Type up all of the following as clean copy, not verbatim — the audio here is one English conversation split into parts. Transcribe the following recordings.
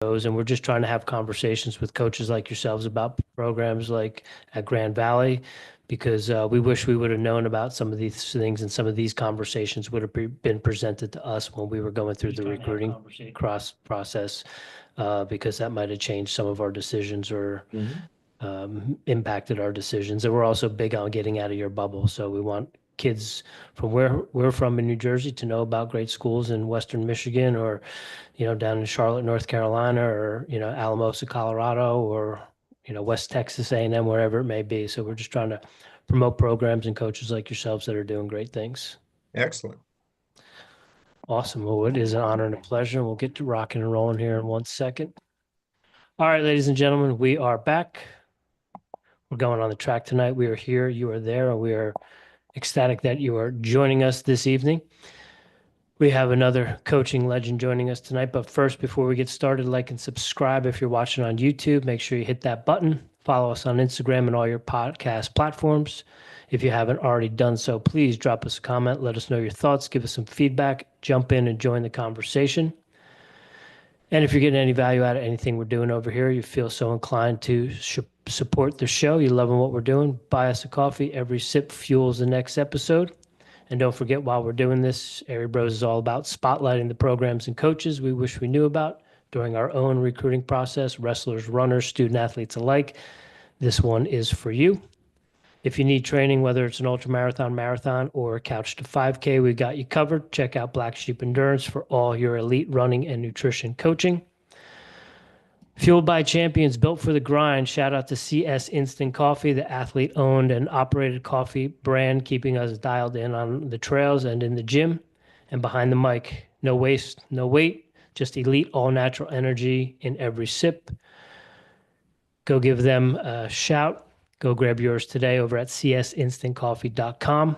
and we're just trying to have conversations with coaches like yourselves about programs like at Grand Valley, because we wish we would have known about some of these things, and some of these conversations would have been presented to us when we were going through the recruiting cross process, because that might have changed some of our decisions or impacted our decisions. And we're also big on getting out of your bubble. So we want kids from where we're from in New Jersey to know about great schools in Western Michigan, or, down in Charlotte, North Carolina, or, Alamosa, Colorado, or, West Texas A&M, wherever it may be. So we're just trying to promote programs and coaches like yourselves that are doing great things. Excellent. Awesome. Well, it is an honor and a pleasure. We'll get to rocking and rolling here in 1 second. All right, ladies and gentlemen, we are back. We're going on the track tonight. We are here, you are there, and we are ecstatic that you are joining us this evening. We have another coaching legend joining us tonight. But first, before we get started, like and subscribe if you're watching on YouTube. Make sure you hit that button. Follow us on Instagram and all your podcast platforms. If you haven't already done so, please drop us a comment. Let us know your thoughts. Give us some feedback. Jump in and join the conversation. And if you're getting any value out of anything we're doing over here, you feel so inclined to support the show, you're loving what we're doing, buy us a coffee. Every sip fuels the next episode. And don't forget, while we're doing this, Airey Bros is all about spotlighting the programs and coaches we wish we knew about during our own recruiting process, wrestlers, runners, student athletes alike. This one is for you. If you need training, whether it's an ultramarathon, marathon, or a couch to 5K, we got you covered. Check out Black Sheep Endurance for all your elite running and nutrition coaching. Fueled by champions, built for the grind. Shout out to CS Instant Coffee, the athlete-owned and operated coffee brand, keeping us dialed in on the trails and in the gym and behind the mic. No waste, no weight, just elite all-natural energy in every sip. Go give them a shout. Go grab yours today over at csinstantcoffee.com.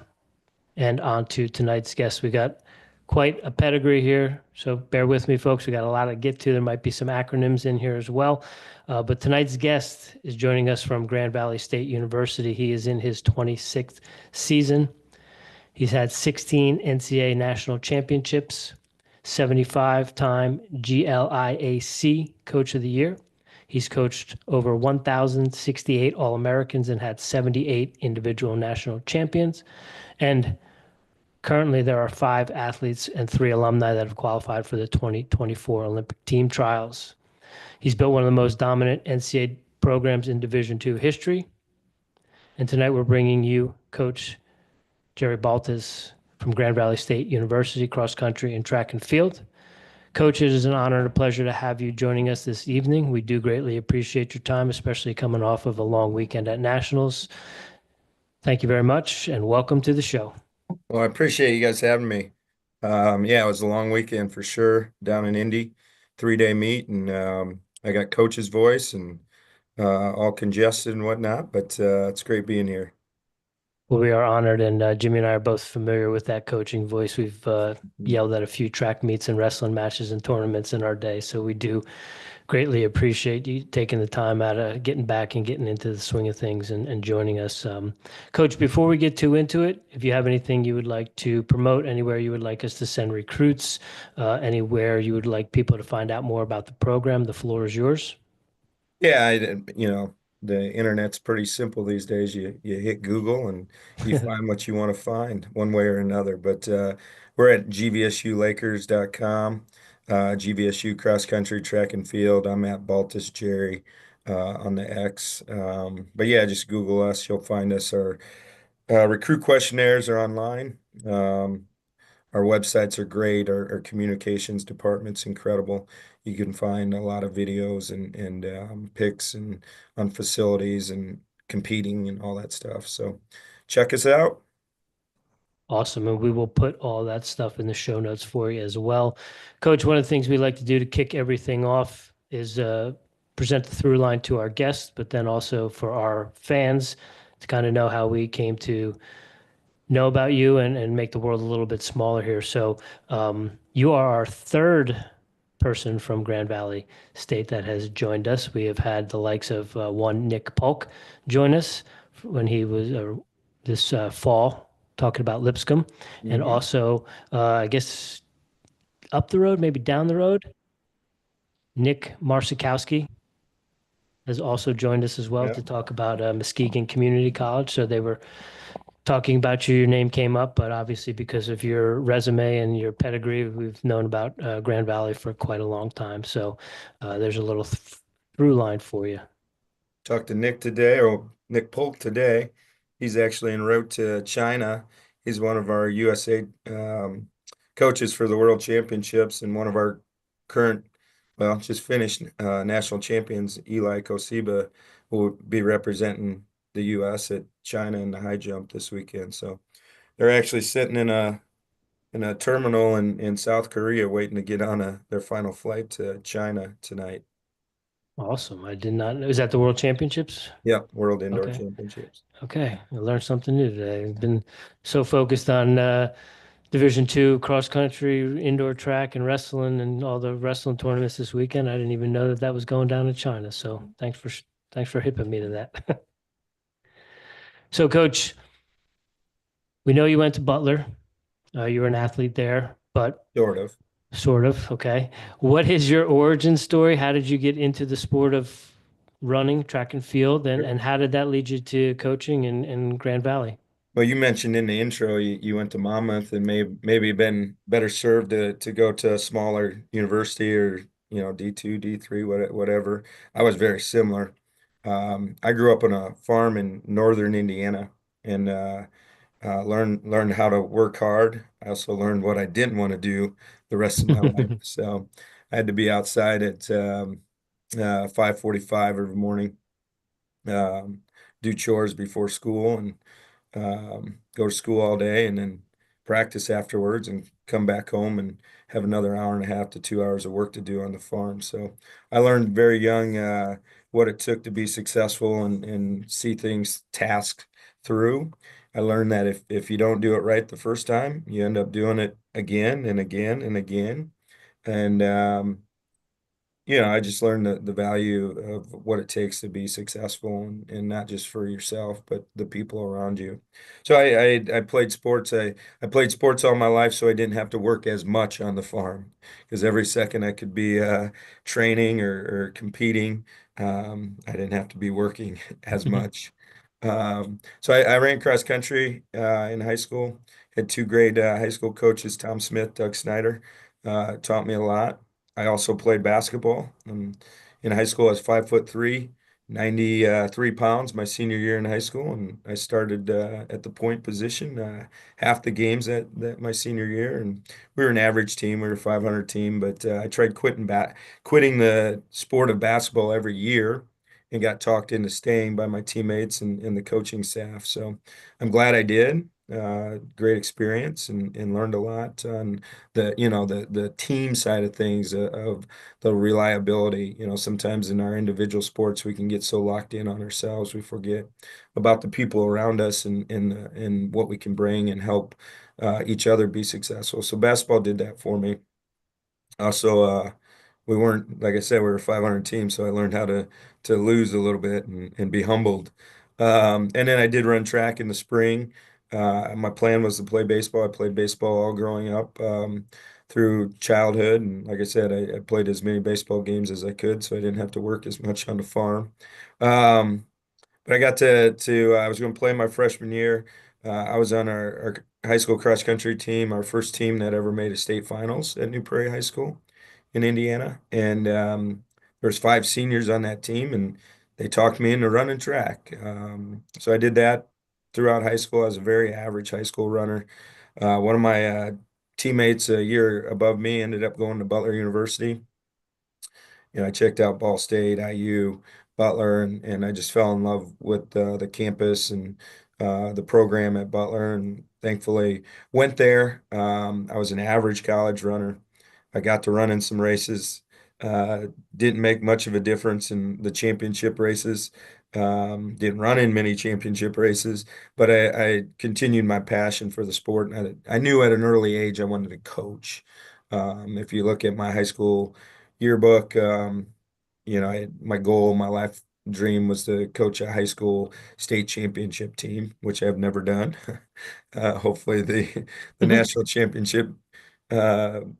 And on to tonight's guest. We got quite a pedigree here, so bear with me, folks. We got a lot to get to. There might be some acronyms in here as well. But tonight's guest is joining us from Grand Valley State University. He is in his 26th season. He's had 16 NCAA national championships, 75-time GLIAC Coach of the Year. He's coached over 1,068 All-Americans and had 78 individual national champions. And currently, there are 5 athletes and 3 alumni that have qualified for the 2024 Olympic team trials. He's built one of the most dominant NCAA programs in Division II history. And tonight, we're bringing you Coach Jerry Baltes from Grand Valley State University, cross country and track and field. Coach, it is an honor and a pleasure to have you joining us this evening. We do greatly appreciate your time, especially coming off of a long weekend at Nationals. Thank you very much, and welcome to the show. Well, I appreciate you guys having me. Yeah, it was a long weekend for sure down in Indy, 3-day meet, and I got coach's voice and all congested and whatnot, but it's great being here. Well, we are honored, and Jimmy and I are both familiar with that coaching voice. We've yelled at a few track meets and wrestling matches and tournaments in our day, so we do greatly appreciate you taking the time out of getting back and getting into the swing of things and joining us. Coach, before we get too into it, if you have anything you would like to promote, anywhere you would like us to send recruits, anywhere you would like people to find out more about the program, the floor is yours. Yeah, the internet's pretty simple these days. You hit Google and you find what you want to find one way or another. But we're at GVSULakers.com, GVSU Cross Country Track and Field. I'm at Baltes Jerry on the X. But yeah, just Google us. You'll find us. Our recruit questionnaires are online. Our websites are great. Our communications department's incredible. You can find a lot of videos and pics and on facilities and competing and all that stuff. So check us out. Awesome. And we will put all that stuff in the show notes for you as well. Coach, one of the things we like to do to kick everything off is present the through line to our guests, but then also for our fans to kind of know how we came to know about you and make the world a little bit smaller here. So you are our third person from Grand Valley State that has joined us. We have had the likes of one Nick Polk join us when he was this fall talking about Lipscomb, and also I guess up the road, maybe down the road, Nick Marsikowski has also joined us as well Yeah. to talk about Muskegon Community College. So they were talking about you. Your name came up, but obviously because of your resume and your pedigree, we've known about Grand Valley for quite a long time. So there's a little through line for you. Talked to Nick today, or Nick Polk today. He's actually en route to China. He's one of our USA coaches for the World Championships and one of our current, well, just finished national champions, Eli Kosiba, will be representing the US at China in the high jump this weekend. So they're actually sitting in a terminal in South Korea waiting to get on their final flight to China tonight. Awesome. I did not know. Is that the World Championships? Yeah, World Indoor Okay. Championships. Okay. I learned something new today. I've been so focused on Division II cross country, indoor track, and wrestling, and all the wrestling tournaments this weekend. I didn't even know that that was going down in China. So thanks for hipping me to that. So, Coach, we know you went to Butler. You were an athlete there, but Sort of. sort of. Okay. What is your origin story? How did you get into the sport of running, track and field, and how did that lead you to coaching in Grand Valley? Well, you mentioned in the intro you went to Monmouth and maybe been better served to go to a smaller university or D2, D3, whatever. I was very similar. I grew up on a farm in northern Indiana and learned how to work hard. I also learned what I didn't want to do the rest of my life. So I had to be outside at 5:45 every morning, um, do chores before school and go to school all day and then practice afterwards and come back home and have another hour and a half to 2 hours of work to do on the farm. So I learned very young what it took to be successful and see things tasked through. I learned that if you don't do it right the first time, you end up doing it again and again and again. And I just learned the value of what it takes to be successful and not just for yourself, but the people around you. So I played sports. I played sports all my life, so I didn't have to work as much on the farm because every second I could be training or competing. I didn't have to be working as much. So I ran cross country in high school. Had two great high school coaches, Tom Smith, Doug Snyder, taught me a lot. I also played basketball. In high school, I was 5'3", 93 pounds my senior year in high school, and I started at the point position half the games that my senior year. And we were an average team. We were a 500 team, but I tried quitting the sport of basketball every year and got talked into staying by my teammates and the coaching staff. So I'm glad I did. Great experience and learned a lot on the team side of things of the reliability. Sometimes in our individual sports we can get so locked in on ourselves we forget about the people around us and what we can bring and help each other be successful. So basketball did that for me. Also, we weren't, like I said, we were a 500 team, so I learned how to lose a little bit and be humbled. And then I did run track in the spring. My plan was to play baseball. I played baseball all growing up through childhood, and like I said, I played as many baseball games as I could, so I didn't have to work as much on the farm. Um, but I got to I was going to play my freshman year. I was on our high school cross country team, our first team that ever made a state finals at New Prairie High School in Indiana. And there's five seniors on that team, and they talked me into running track. So I did that throughout high school. I was a very average high school runner. One of my teammates a year above me ended up going to Butler University. I checked out Ball State, IU, Butler, and I just fell in love with the campus and the program at Butler, and thankfully went there. I was an average college runner. I got to run in some races. Didn't make much of a difference in the championship races. Didn't run in many championship races, but I continued my passion for the sport. And I knew at an early age I wanted to coach. If you look at my high school yearbook. My goal, my life dream was to coach a high school state championship team, which I've never done. Hopefully the national championship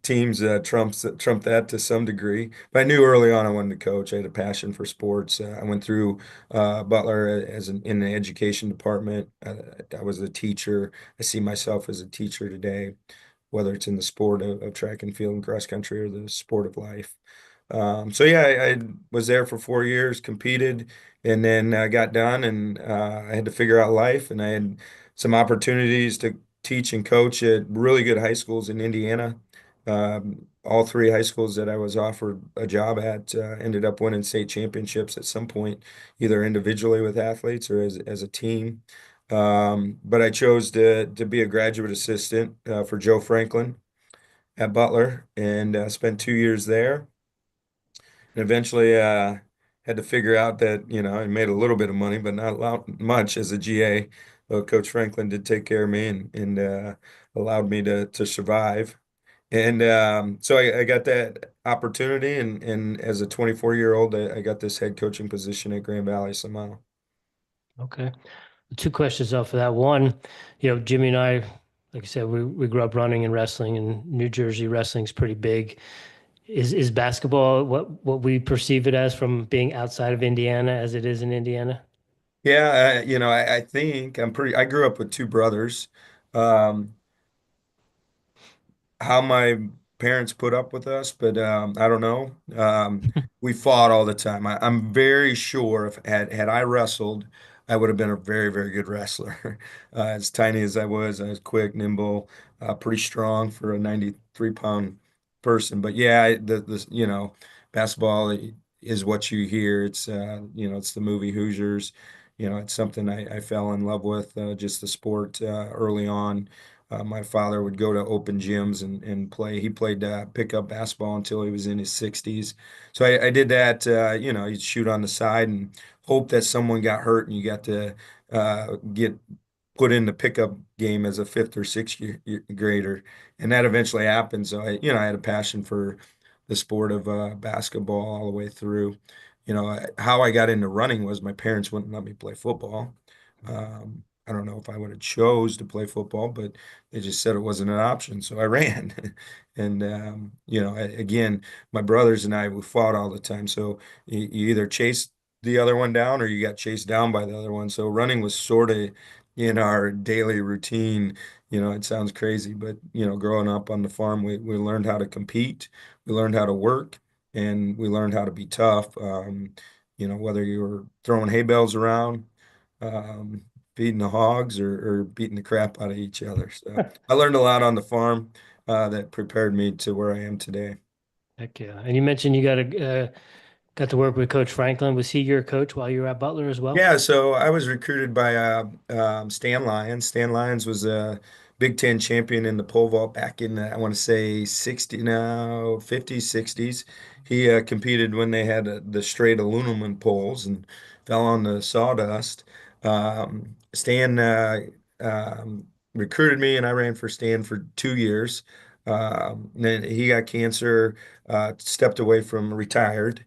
teams trump that to some degree. But I knew early on I wanted to coach. I had a passion for sports. I went through Butler in the education department. I was a teacher. I see myself as a teacher today, whether it's in the sport of track and field and cross country or the sport of life. So yeah, I was there for 4 years, competed, and then got done, and I had to figure out life, and I had some opportunities to teach and coach at really good high schools in Indiana. All three high schools that I was offered a job at ended up winning state championships at some point, either individually with athletes or as a team. But I chose to be a graduate assistant for Joe Franklin at Butler and spent 2 years there. And eventually had to figure out that, I made a little bit of money, but not much as a GA. Coach Franklin did take care of me and allowed me to survive. And so I got that opportunity. And as a 24-year-old, I got this head coaching position at Grand Valley somehow. Okay. Two questions off of that. One, Jimmy and I, like I said, we grew up running and wrestling, and New Jersey wrestling's pretty big. Is basketball what we perceive it as from being outside of Indiana as it is in Indiana? Yeah, I think I grew up with two brothers. Um, how my parents put up with us, but I don't know. We fought all the time. I'm very sure if had I wrestled, I would have been a very, very good wrestler. As tiny as I was quick, nimble, pretty strong for a 93-pound person. But yeah, basketball is what you hear. It's the movie Hoosiers. It's something I fell in love with, just the sport early on. My father would go to open gyms and play. He played pickup basketball until he was in his 60s. So I did that. You'd shoot on the side and hope that someone got hurt and you got to get put in the pickup game as a fifth or sixth grader. And that eventually happened. So I had a passion for the sport of basketball all the way through. How I got into running was my parents wouldn't let me play football. I don't know if I would have chose to play football, but they just said it wasn't an option, so I ran. And again, my brothers and I we fought all the time. So you either chased the other one down or you got chased down by the other one. So running was sort of in our daily routine. It sounds crazy, but growing up on the farm, we learned how to compete, we learned how to work, and we learned how to be tough. Whether you were throwing hay bales around. Um, Feeding the hogs or beating the crap out of each other. So I learned a lot on the farm that prepared me to where I am today. Heck yeah. And you mentioned you got to work with Coach Franklin. Was he your coach while you were at Butler as well? Yeah, so I was recruited by Stan Lyons. Stan Lyons was a Big Ten champion in the pole vault back in, I want to say 60 now, 50s, 60s. He competed when they had the straight aluminum poles and fell on the sawdust. Stan recruited me, and I ran for Stan for 2 years. Then he got cancer, stepped away from retired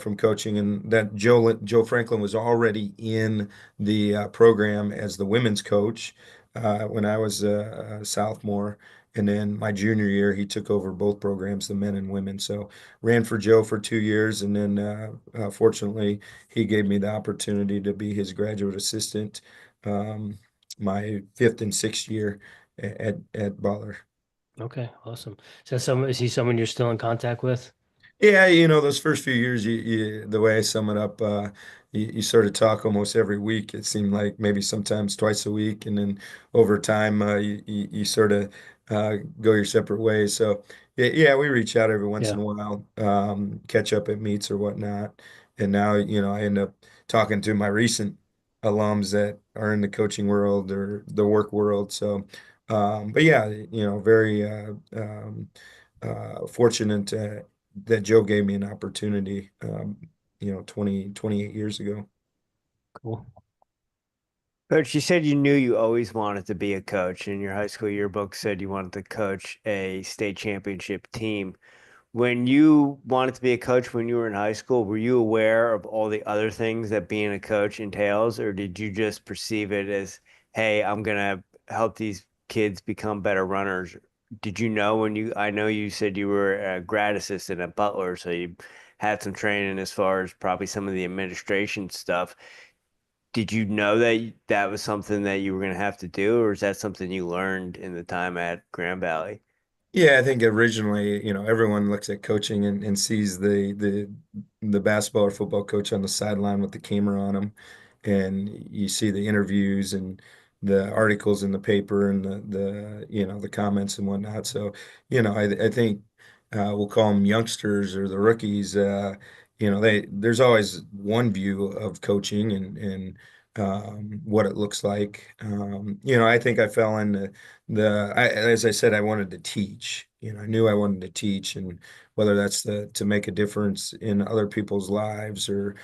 from coaching, and that Joe Franklin was already in the program as the women's coach when I was a sophomore. And then my junior year, he took over both programs, the men and women. So ran for Joe for 2 years, and then fortunately, he gave me the opportunity to be his graduate assistant um, my fifth and sixth year at Butler. Okay, awesome. Is he someone you're still in contact with? Yeah, those first few years, the way I sum it up, you sort of talk almost every week. It seemed like maybe sometimes twice a week, and then over time, you sort of go your separate ways. So, yeah, we reach out every once in Yeah. a while, catch up at meets or whatnot. And now, I end up talking to my recent alums that are in the coaching world or the work world. So, but yeah, very fortunate that Joe gave me an opportunity, 28 years ago. Cool. Coach, you said you knew you always wanted to be a coach, and your high school yearbook said you wanted to coach a state championship team. When you wanted to be a coach when you were in high school, were you aware of all the other things that being a coach entails, or did you just perceive it as, hey, I'm gonna help these kids become better runners? did you know when I know you said you were a grad assistant at Butler, so you had some training as far as probably some of the administration stuff. Did you know that that was something that you were going to have to do, or is that something you learned in the time at Grand Valley? Yeah, I think originally, everyone looks at coaching and sees the basketball or football coach on the sideline with the camera on him, and you see the interviews and the articles in the paper and the comments and whatnot. So, I think we'll call them youngsters or the rookies. There's always one view of coaching and what it looks like. I think I fell into as I said, I wanted to teach. I knew I wanted to teach, and whether that's to make a difference in other people's lives or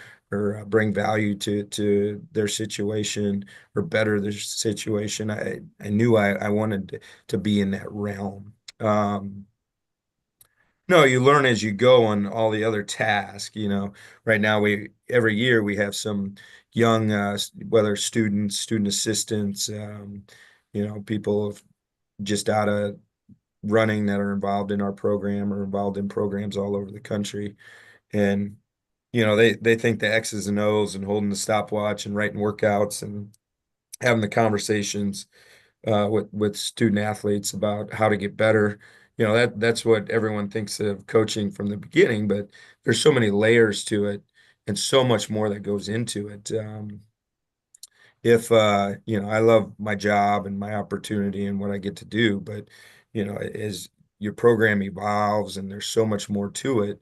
bring value to their situation or better their situation, I knew I wanted to be in that realm. No, you learn as you go on all the other tasks. Right now every year we have some young, whether students, student assistants, people just out of running that are involved in our program or involved in programs all over the country. And, they think the X's and O's and holding the stopwatch and writing workouts and having the conversations with student athletes about how to get better. That's what everyone thinks of coaching from the beginning, but there's so many layers to it and so much more that goes into it. If I love my job and my opportunity and what I get to do, but as your program evolves and there's so much more to it,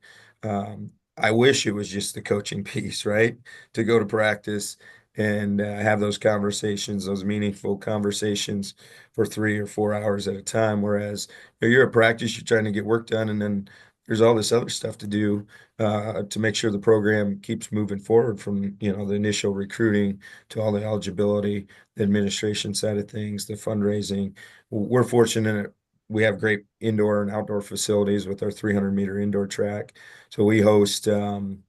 I wish it was just the coaching piece, right? To go to practice and have those conversations, those meaningful conversations for 3 or 4 hours at a time. Whereas you're at practice, you're trying to get work done, and then there's all this other stuff to do to make sure the program keeps moving forward from the initial recruiting to all the eligibility, the administration side of things, the fundraising. We're fortunate we have great indoor and outdoor facilities with our 300-meter indoor track. So we host, 8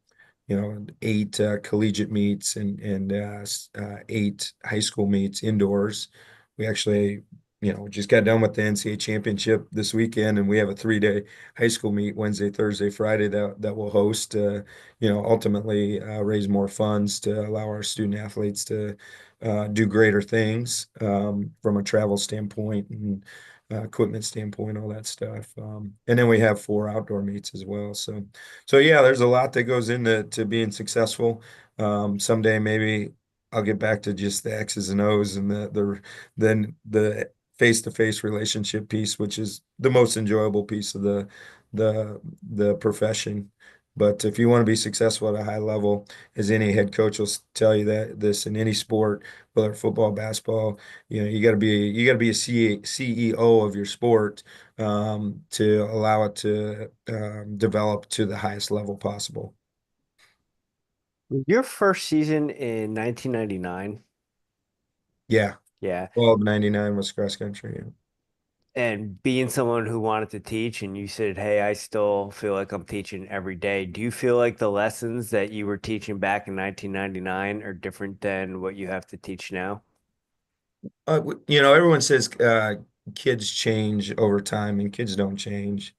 collegiate meets and 8 high school meets indoors. We actually, just got done with the NCAA championship this weekend, and we have a 3-day high school meet Wednesday, Thursday, Friday that we'll host. Ultimately raise more funds to allow our student athletes to do greater things from a travel standpoint and equipment standpoint, all that stuff. And then we have 4 outdoor meets as well. So yeah, there's a lot that goes into being successful. Someday maybe I'll get back to just the X's and O's and then the face-to-face relationship piece, which is the most enjoyable piece of the profession. But if you want to be successful at a high level, as any head coach will tell you that this in any sport, whether football, basketball, you got to be a CEO of your sport to allow it to develop to the highest level possible. Your first season in 1999, Yeah, yeah, 1299 was cross country. Yeah. and being someone who wanted to teach, and you said, "Hey, I still feel like I'm teaching every day." Do you feel like the lessons that you were teaching back in 1999 are different than what you have to teach now? Everyone says kids change over time, and kids don't change.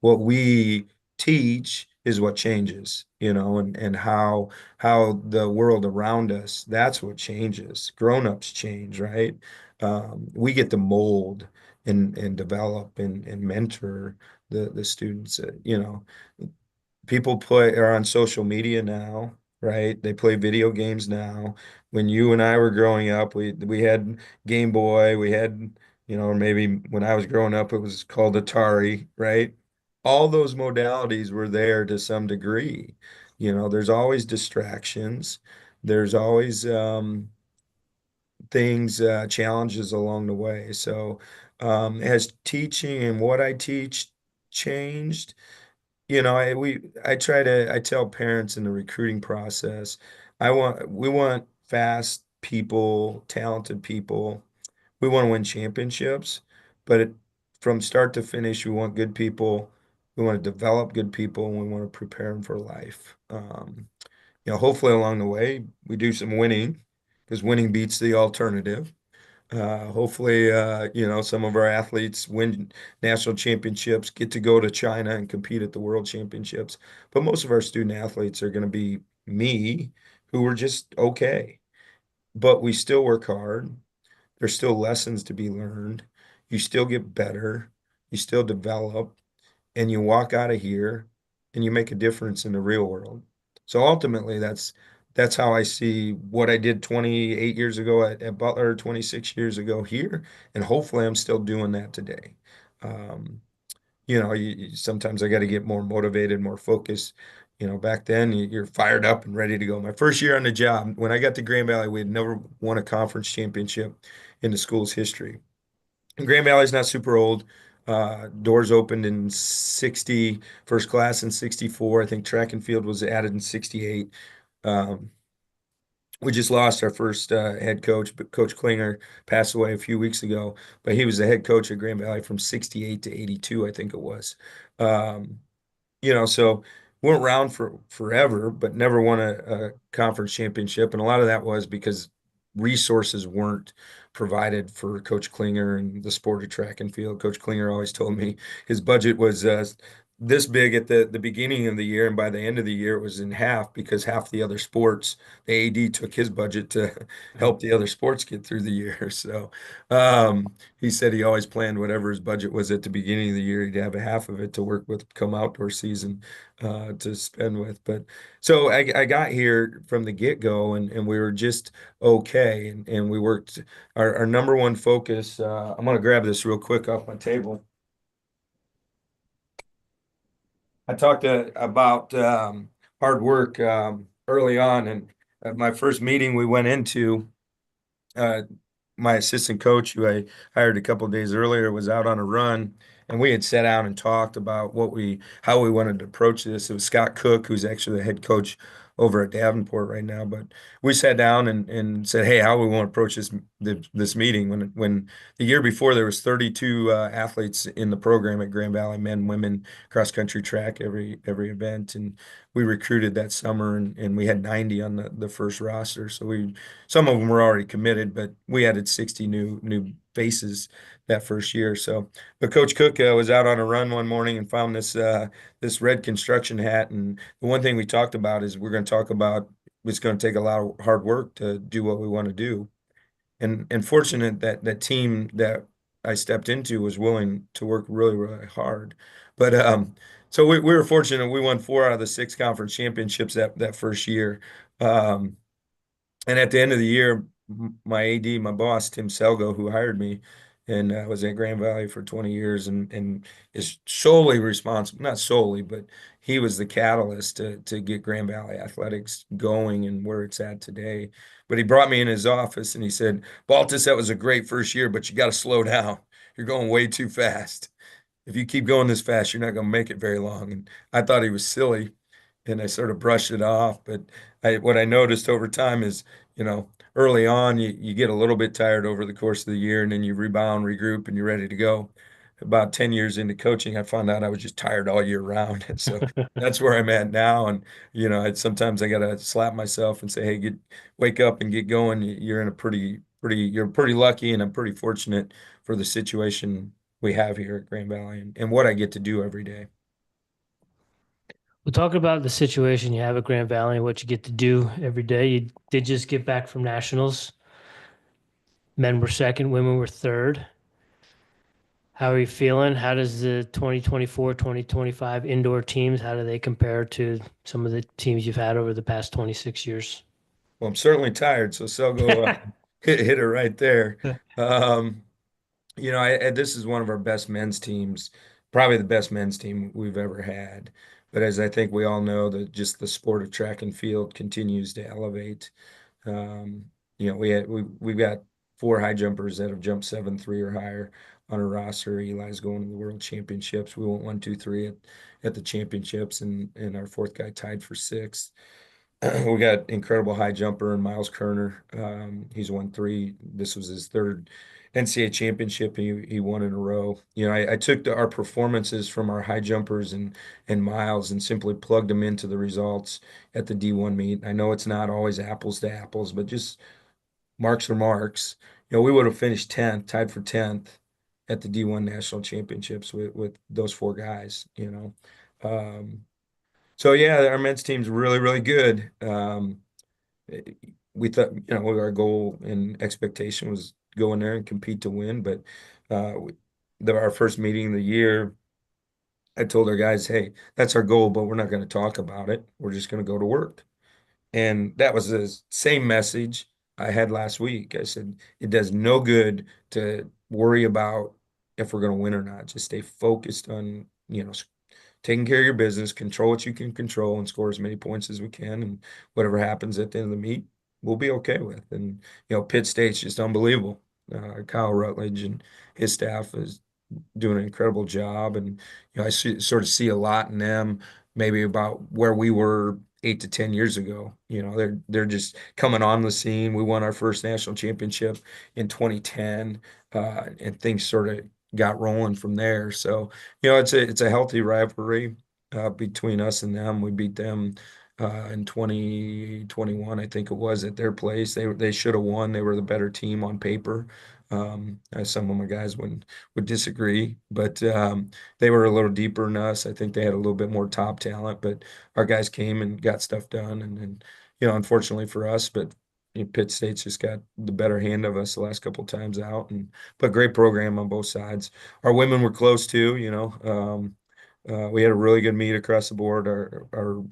What we teach is what changes, and how the world around us, that's what changes. Grown-ups change, right? We get to mold and develop and mentor the students. People are on social media now, right? They play video games now. When you and I were growing up, we had Game Boy, we had, or maybe when I was growing up, it was called Atari, right? All those modalities were there to some degree. There's always distractions. There's always things, challenges along the way. So, has teaching and what I teach changed? I tell parents in the recruiting process, we want fast people, talented people. We want to win championships, but from start to finish, we want good people. We want to develop good people, and we want to prepare them for life. Hopefully along the way, we do some winning because winning beats the alternative. Hopefully, some of our athletes win national championships, get to go to China and compete at the world championships. But most of our student athletes are going to be me, who are just okay. But we still work hard. There's still lessons to be learned. You still get better. You still develop, and you walk out of here and you make a difference in the real world. So ultimately, that's how I see what I did 28 years ago at Butler, 26 years ago here, and hopefully I'm still doing that today. Um, Sometimes I got to get more motivated, more focused. Back then you're fired up and ready to go. My first year on the job, when I got to Grand Valley, we had never won a conference championship in the school's history. Grand Valley's not super old. Doors opened in 60, first class in 64. I think track and field was added in 68. Um, we just lost our first head coach, but Coach Klinger passed away a few weeks ago. But he was the head coach at Grand Valley from 68 to 82, I think it was. Um, so weren't around for forever, but never won a conference championship. And a lot of that was because resources weren't provided for Coach Klinger and the sport of track and field. Coach Klinger always told me his budget was this big at the beginning of the year, and by the end of the year, it was in half because half the other sports, the AD took his budget to help the other sports get through the year. So he said he always planned whatever his budget was at the beginning of the year, he'd have a half of it to work with come outdoor season to spend with. But so I got here from the get-go and we were just okay. And we worked our number one focus. I'm going to grab this real quick off my table. I talked about hard work early on. And at my first meeting we went into, uh, my assistant coach, who I hired a couple of days earlier, was out on a run, and we had sat down and talked about how we wanted to approach this. It was Scott Cook, who's actually the head coach over at Davenport right now, but we sat down and said, "Hey, how we want to approach this meeting?" When the year before there was 32 athletes in the program at Grand Valley, men, women, cross country, track, every event, and we recruited that summer, and we had 90 on the first roster. So some of them were already committed, but we added 60 new faces that first year. So, but Coach Cook was out on a run one morning and found this red construction hat. And the one thing we talked about is we're going to talk about it's going to take a lot of hard work to do what we want to do. And fortunate that that team that I stepped into was willing to work really, really hard. But so we were fortunate. We won 4 out of the 6 conference championships that first year. Um, and at the end of the year, my AD, my boss, Tim Selgo, who hired me and was at Grand Valley for 20 years and is solely responsible, not solely, but he was the catalyst to get Grand Valley athletics going and where it's at today. But he brought me in his office and he said, "Baltes, that was a great first year, but you got to slow down. You're going way too fast. If you keep going this fast, you're not going to make it very long." And I thought he was silly and I sort of brushed it off. But what I noticed over time is, early on, you get a little bit tired over the course of the year, and then you rebound, regroup, and you're ready to go. About 10 years into coaching, I found out I was just tired all year round. So that's where I'm at now. And, sometimes I got to slap myself and say, "Hey, wake up and get going. You're in you're pretty lucky, and I'm pretty fortunate for the situation we have here at Grand Valley and what I get to do every day." We'll talk about the situation you have at Grand Valley and what you get to do every day. You did just get back from nationals. Men were second, women were third. How are you feeling? How does the 2024, 2025 indoor teams, how do they compare to some of the teams you've had over the past 26 years? Well, I'm certainly tired, so Selgo hit it right there. Um, this is one of our best men's teams, probably the best men's team we've ever had. But as I think we all know, that just the sport of track and field continues to elevate. Um, we've got 4 high jumpers that have jumped 7.3 or higher on our roster. Eli's going to the world championships. We went 1, 2, 3 at the championships, and our fourth guy tied for 6th. We got incredible high jumper and Miles Kerner. He's won 3. This was his 3rd NCAA championship. He won in a row. I took our performances from our high jumpers and Miles and simply plugged them into the results at the D1 meet. I know it's not always apples to apples, but just marks are marks. we would have finished 10th, tied for 10th at the D1 national championships with those four guys. So yeah, our men's team's really, really good. We thought, our goal and expectation was go in there and compete to win, but our first meeting of the year, I told our guys, hey, that's our goal, but we're not going to talk about it. We're just going to go to work. And that was the same message I had last week. I said, it does no good to worry about if we're going to win or not. Just stay focused on, taking care of your business, control what you can control, and score as many points as we can. And whatever happens at the end of the meet, we'll be okay with. And, Pitt State's just unbelievable. Kyle Rutledge and his staff is doing an incredible job. And, sort of see a lot in them, maybe about where we were 8 to 10 years ago. They're just coming on the scene. We won our first national championship in 2010, and things sort of got rolling from there. So, it's a healthy rivalry between us and them. We beat them in 2021, I think it was, at their place. They should have won. They were the better team on paper. Some of my guys would disagree, but they were a little deeper than us. I think they had a little bit more top talent, but our guys came and got stuff done. And unfortunately for us, but Pitt State's just got the better hand of us the last couple of times out, but great program on both sides. Our women were close too. We had a really good meet across the board. Our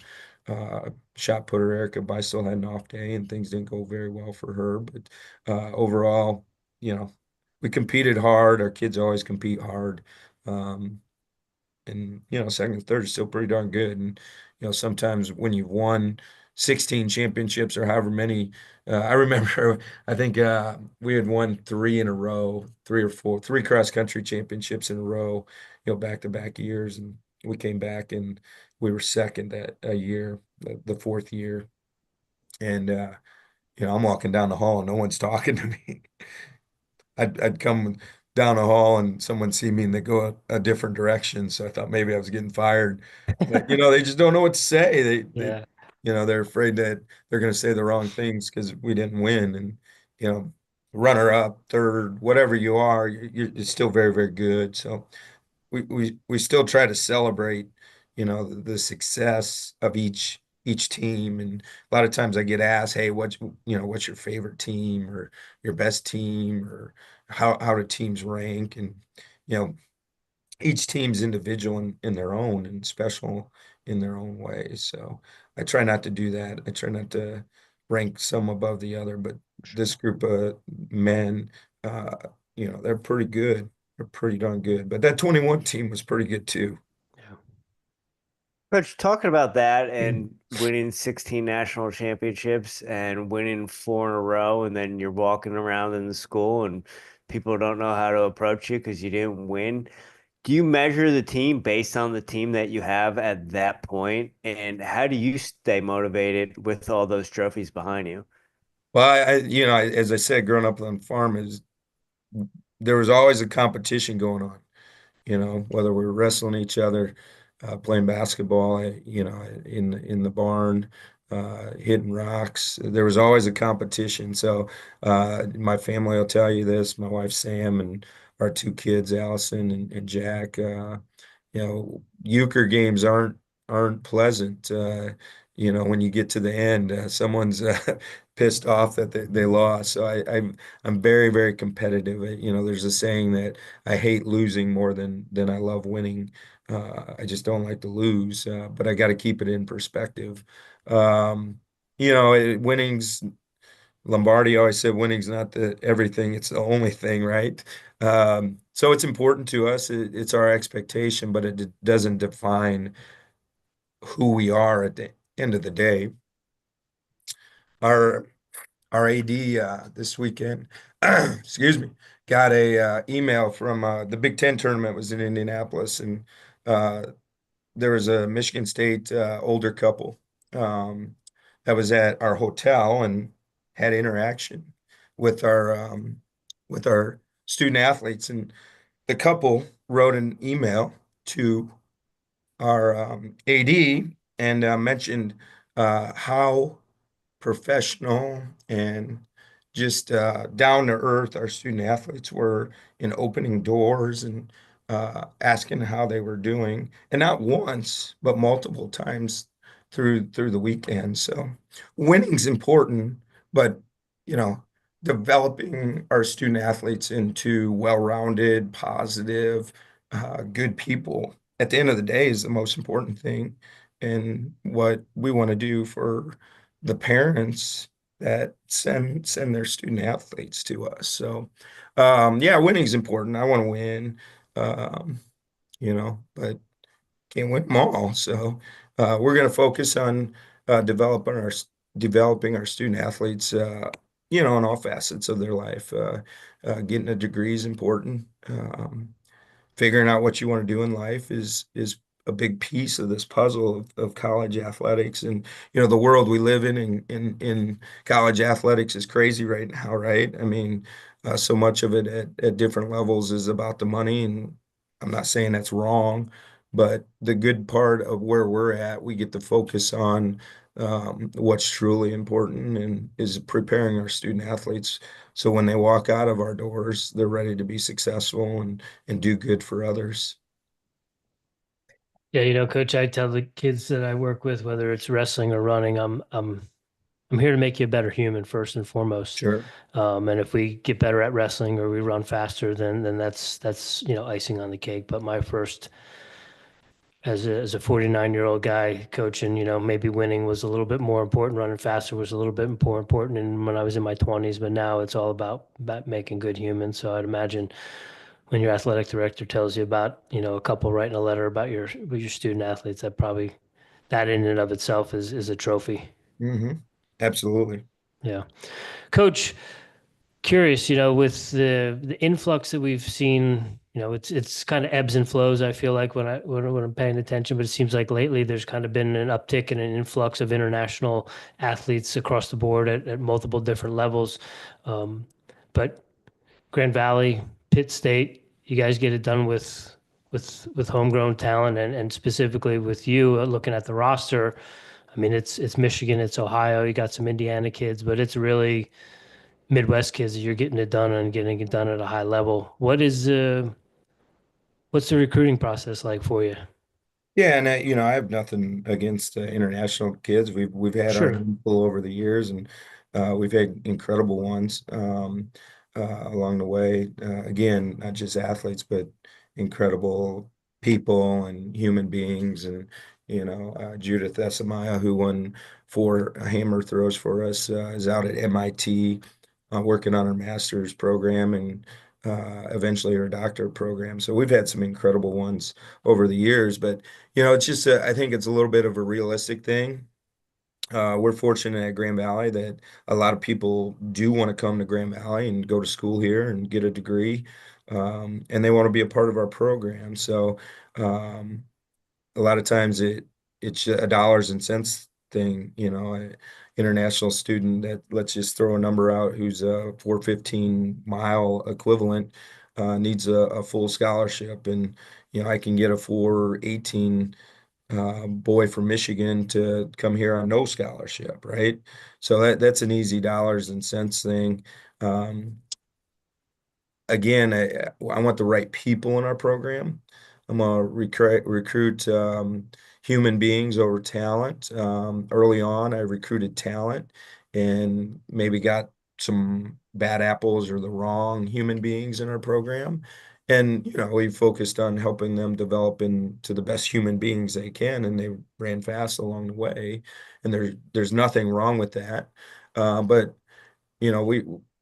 shot putter Erica Beistel had an off day, and things didn't go very well for her. But overall, you know, we competed hard. Our kids always compete hard. Um, and second and third is still pretty darn good. And sometimes when you've won 16 championships or however many, I remember I think we had won three in a row, three or four, three cross country championships in a row, back to back years, and we came back and we were second that a year, the fourth year, and I'm walking down the hall and no one's talking to me. I'd come down the hall and someone see me and they go a different direction. So I thought maybe I was getting fired. But they just don't know what to say. Yeah. They're afraid that they're going to say the wrong things because we didn't win. And you know, runner up, third, whatever you are, you're still very, very good. So we still try to celebrate, the success of each team. And a lot of times I get asked, hey, what's your favorite team or your best team, or how do teams rank? And you know, each team's individual in their own and special in their own way. So I try not to do that. I try not to rank some above the other, but this group of men, uh, they're pretty good. They're pretty darn good. But that 21 team was pretty good too. Coach, talking about that and winning 16 national championships and winning four in a row, and then you're walking around in the school and people don't know how to approach you because you didn't win. Do you measure the team based on the team that you have at that point? And how do you stay motivated with all those trophies behind you? Well, as I said, growing up on the farm there was always a competition going on. Whether we were wrestling each other, playing basketball, in the barn, hitting rocks. There was always a competition. So my family will tell you this, my wife Sam and our two kids, Allison and Jack, euchre games aren't pleasant. When you get to the end, someone's pissed off that they lost. So I'm very, very competitive. There's a saying that I hate losing more than I love winning. I just don't like to lose, but I got to keep it in perspective. Winning's Lombardi always said winning's not the everything, it's the only thing, right? So it's important to us. It's our expectation, but it doesn't define who we are at the end of the day. Our our AD this weekend, excuse me, got a email from the Big Ten tournament was in Indianapolis, and uh, there was a Michigan State older couple that was at our hotel and had interaction with our student athletes, and the couple wrote an email to our AD and mentioned how professional and just down to earth our student athletes were in opening doors and asking how they were doing, and not once, but multiple times through the weekend. So winning's important, but you know, developing our student athletes into well-rounded, positive, good people at the end of the day is the most important thing. And what we want to do for the parents that send their student athletes to us. So yeah, winning is important. I want to win. Um, but can't win them all. So we're going to focus on developing our student athletes, in all facets of their life. Getting a degree is important. Figuring out what you want to do in life is a big piece of this puzzle of college athletics. And the world we live in college athletics is crazy right now, right? I mean, so much of it at different levels is about the money, and I'm not saying that's wrong, but the good part of where we're at, we get to focus on what's truly important, and is preparing our student athletes so when they walk out of our doors, they're ready to be successful and do good for others. Yeah, Coach, I tell the kids that I work with, whether it's wrestling or running, I'm here to make you a better human first and foremost. Sure. And if we get better at wrestling or we run faster, then that's icing on the cake. But my first, as a 49-year-old guy coaching, maybe winning was a little bit more important, running faster was a little bit more important, and when I was in my 20s. But now it's all about making good humans. So I'd imagine when your athletic director tells you about a couple writing a letter about your student athletes, that in and of itself is a trophy. Hmm. Absolutely. Yeah. Coach, curious, with the influx that we've seen, it's kind of ebbs and flows. I feel like when I'm paying attention, but it seems like lately there's kind of been an uptick and an influx of international athletes across the board at multiple different levels. But Grand Valley, Pitt State, you guys get it done with homegrown talent, and specifically with you looking at the roster. I mean, it's Michigan, it's Ohio, you got some Indiana kids, but it's really Midwest kids that you're getting it done and getting it done at a high level. What's the recruiting process like for you? Yeah, and I have nothing against international kids. We've had our Sure. handful over the years, and we've had incredible ones along the way. Again, not just athletes, but incredible people and human beings. And Judith Esamaya, who won 4 hammer throws for us, is out at MIT working on her master's program and eventually her doctorate program. So we've had some incredible ones over the years, but it's just I think it's a little bit of a realistic thing. We're fortunate at Grand Valley that a lot of people do want to come to Grand Valley and go to school here and get a degree, and they want to be a part of our program. So um, a lot of times it's a dollars and cents thing, an international student that, let's just throw a number out, who's a 415 mile equivalent, needs a full scholarship, and I can get a 418 boy from Michigan to come here on no scholarship, right? So that's an easy dollars and cents thing. Um, Again, I want the right people in our program. I'm gonna recruit human beings over talent. Early on, I recruited talent and maybe got some bad apples or the wrong human beings in our program. And we focused on helping them develop into the best human beings they can, and they ran fast along the way. And there's nothing wrong with that. But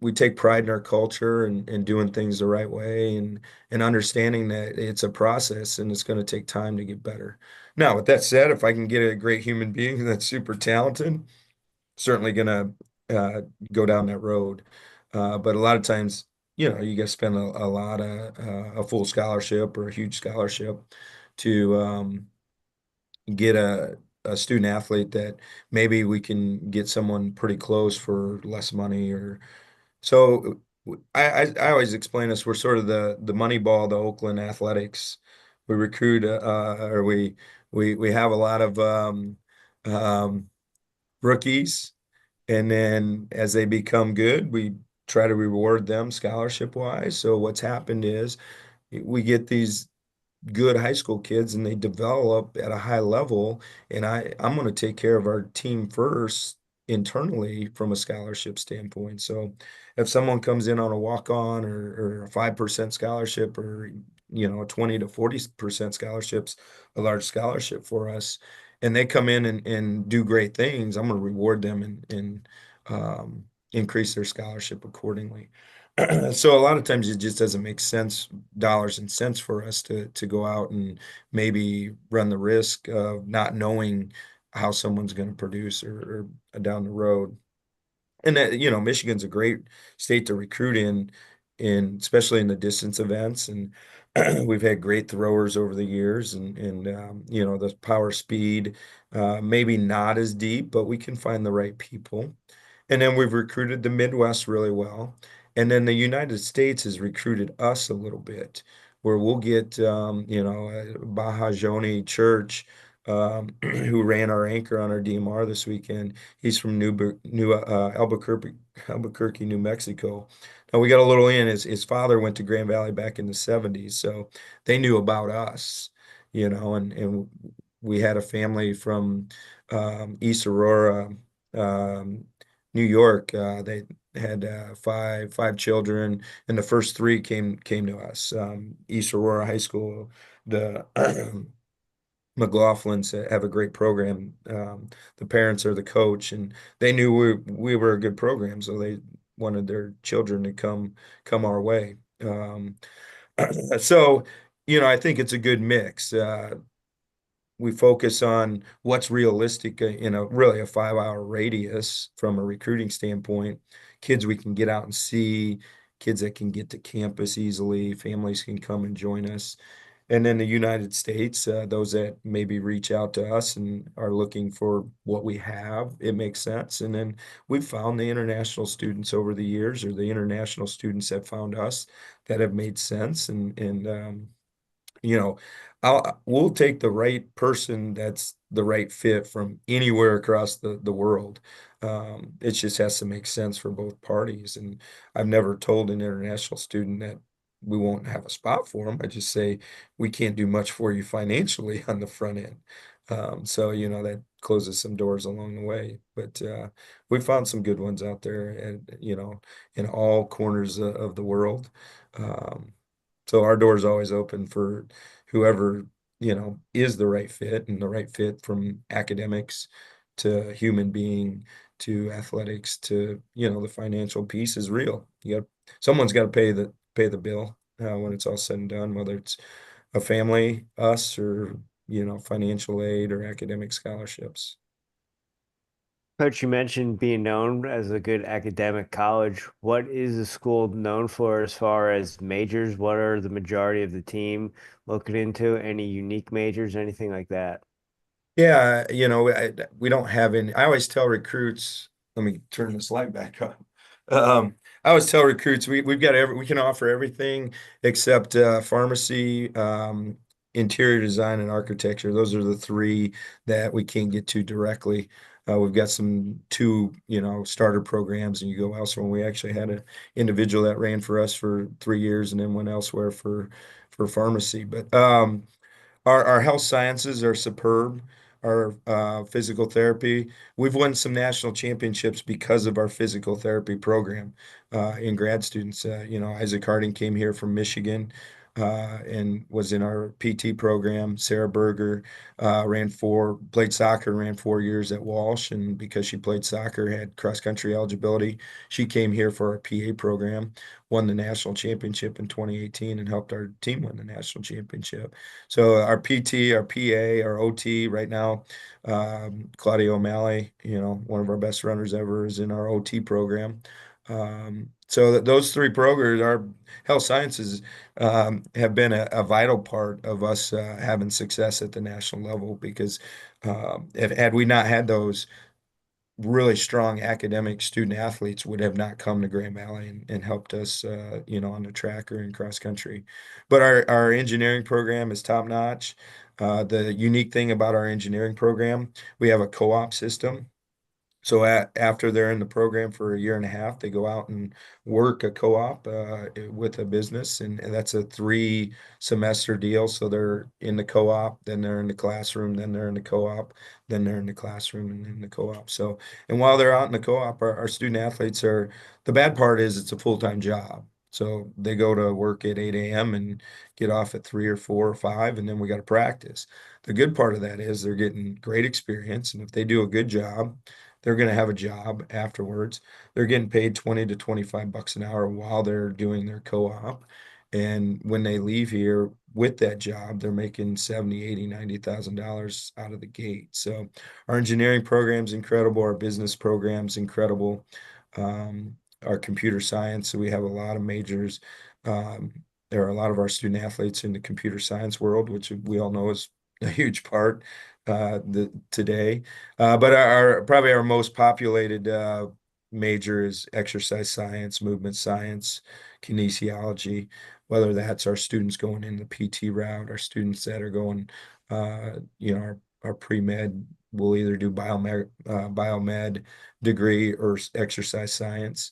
we take pride in our culture and doing things the right way, and understanding that it's a process and it's going to take time to get better. Now, with that said, if I can get a great human being that's super talented, certainly going to go down that road. But a lot of times, you got to spend a lot of a full scholarship or a huge scholarship to get a student athlete that maybe we can get someone pretty close for less money. Or so I always explain this. We're sort of the money ball, the Oakland Athletics. We recruit, or we have a lot of um, rookies, and then as they become good, we try to reward them scholarship wise. So what's happened is we get these good high school kids and they develop at a high level. And I'm going to take care of our team first internally from a scholarship standpoint. So if someone comes in on a walk-on or a 5% scholarship or, a 20 to 40% scholarships, a large scholarship for us, and they come in and do great things, I'm going to reward them and increase their scholarship accordingly. So a lot of times it just doesn't make sense, dollars and cents, for us to go out and maybe run the risk of not knowing how someone's going to produce or down the road. And that, Michigan's a great state to recruit in especially in the distance events. And we've had great throwers over the years and the power speed, maybe not as deep, but we can find the right people. And then we've recruited the Midwest really well. And then the United States has recruited us a little bit, where we'll get, Baha Joni Church, who ran our anchor on our DMR this weekend. He's from Albuquerque, New Mexico. Now we got a little in. His father went to Grand Valley back in the 70s, so they knew about us, and we had a family from East Aurora, um, New York. They had five children, and the first three came to us. East Aurora High School, the McLaughlin's have a great program. The parents are the coach, and they knew we were a good program, so they wanted their children to come our way. So, I think it's a good mix. We focus on what's realistic in a really a 5 hour radius from a recruiting standpoint. Kids we can get out and see, kids that can get to campus easily, families can come and join us. And then the United States, those that maybe reach out to us and are looking for what we have, it makes sense. And then we've found the international students over the years, or the international students that found us, that have made sense. And you know, we'll take the right person that's the right fit from anywhere across the world. It just has to make sense for both parties. And I've never told an international student that we won't have a spot for them. I just say we can't do much for you financially on the front end. So that closes some doors along the way. But we found some good ones out there, and in all corners of the world. Um, so our door is always open for whoever, is the right fit, and the right fit from academics to human being to athletics to, the financial piece is real. Someone's got to pay the bill when it's all said and done, whether it's a family, us, or, financial aid or academic scholarships. Coach, you mentioned being known as a good academic college. What is the school known for as far as majors? What are the majority of the team looking into? Any unique majors, anything like that? Yeah, we don't have any. I always tell recruits, let me turn the slide back up. I always tell recruits we've got we can offer everything except pharmacy, interior design, and architecture. Those are the three that we can't get to directly. We've got two, starter programs, and you go elsewhere. We actually had an individual that ran for us for 3 years and then went elsewhere for pharmacy. But our health sciences are superb. Our physical therapy, we've won some national championships because of our physical therapy program in grad students. Isaac Harding came here from Michigan and was in our PT program. Sarah Berger played soccer, ran 4 years at Walsh, and because she played soccer, had cross country eligibility. She came here for our PA program, won the national championship in 2018, and helped our team win the national championship. So our PT, our PA, our OT right now, Claudia O'Malley, one of our best runners ever, is in our OT program. So those three programs, our health sciences, have been a vital part of us having success at the national level, because had we not had those, really strong academic student athletes would have not come to Grand Valley and helped us, on the track or in cross country. But our engineering program is top notch. The unique thing about our engineering program, we have a co-op system. So after they're in the program for a year and a half, they go out and work a co-op with a business, and that's a 3 semester deal. So they're in the co-op, then they're in the classroom, then they're in the co-op, then they're in the classroom, and in the co-op. So, and while they're out in the co-op, our student athletes are, the bad part is it's a full-time job. So they go to work at 8 a.m. and get off at 3 or 4 or 5, and then we got to practice. The good part of that is they're getting great experience, and if they do a good job, they're going to have a job afterwards. They're getting paid 20 to 25 bucks an hour while they're doing their co-op. And when they leave here with that job, they're making 70, 80, $90,000 out of the gate. So our engineering program's incredible. Our business program's incredible. Our computer science, so we have a lot of majors. There are a lot of our student athletes in the computer science world, which we all know is a huge part today. But probably our most populated major is exercise science, movement science, kinesiology, whether that's our students going in the PT route, our students that are going, our pre-med will either do biomed degree or exercise science.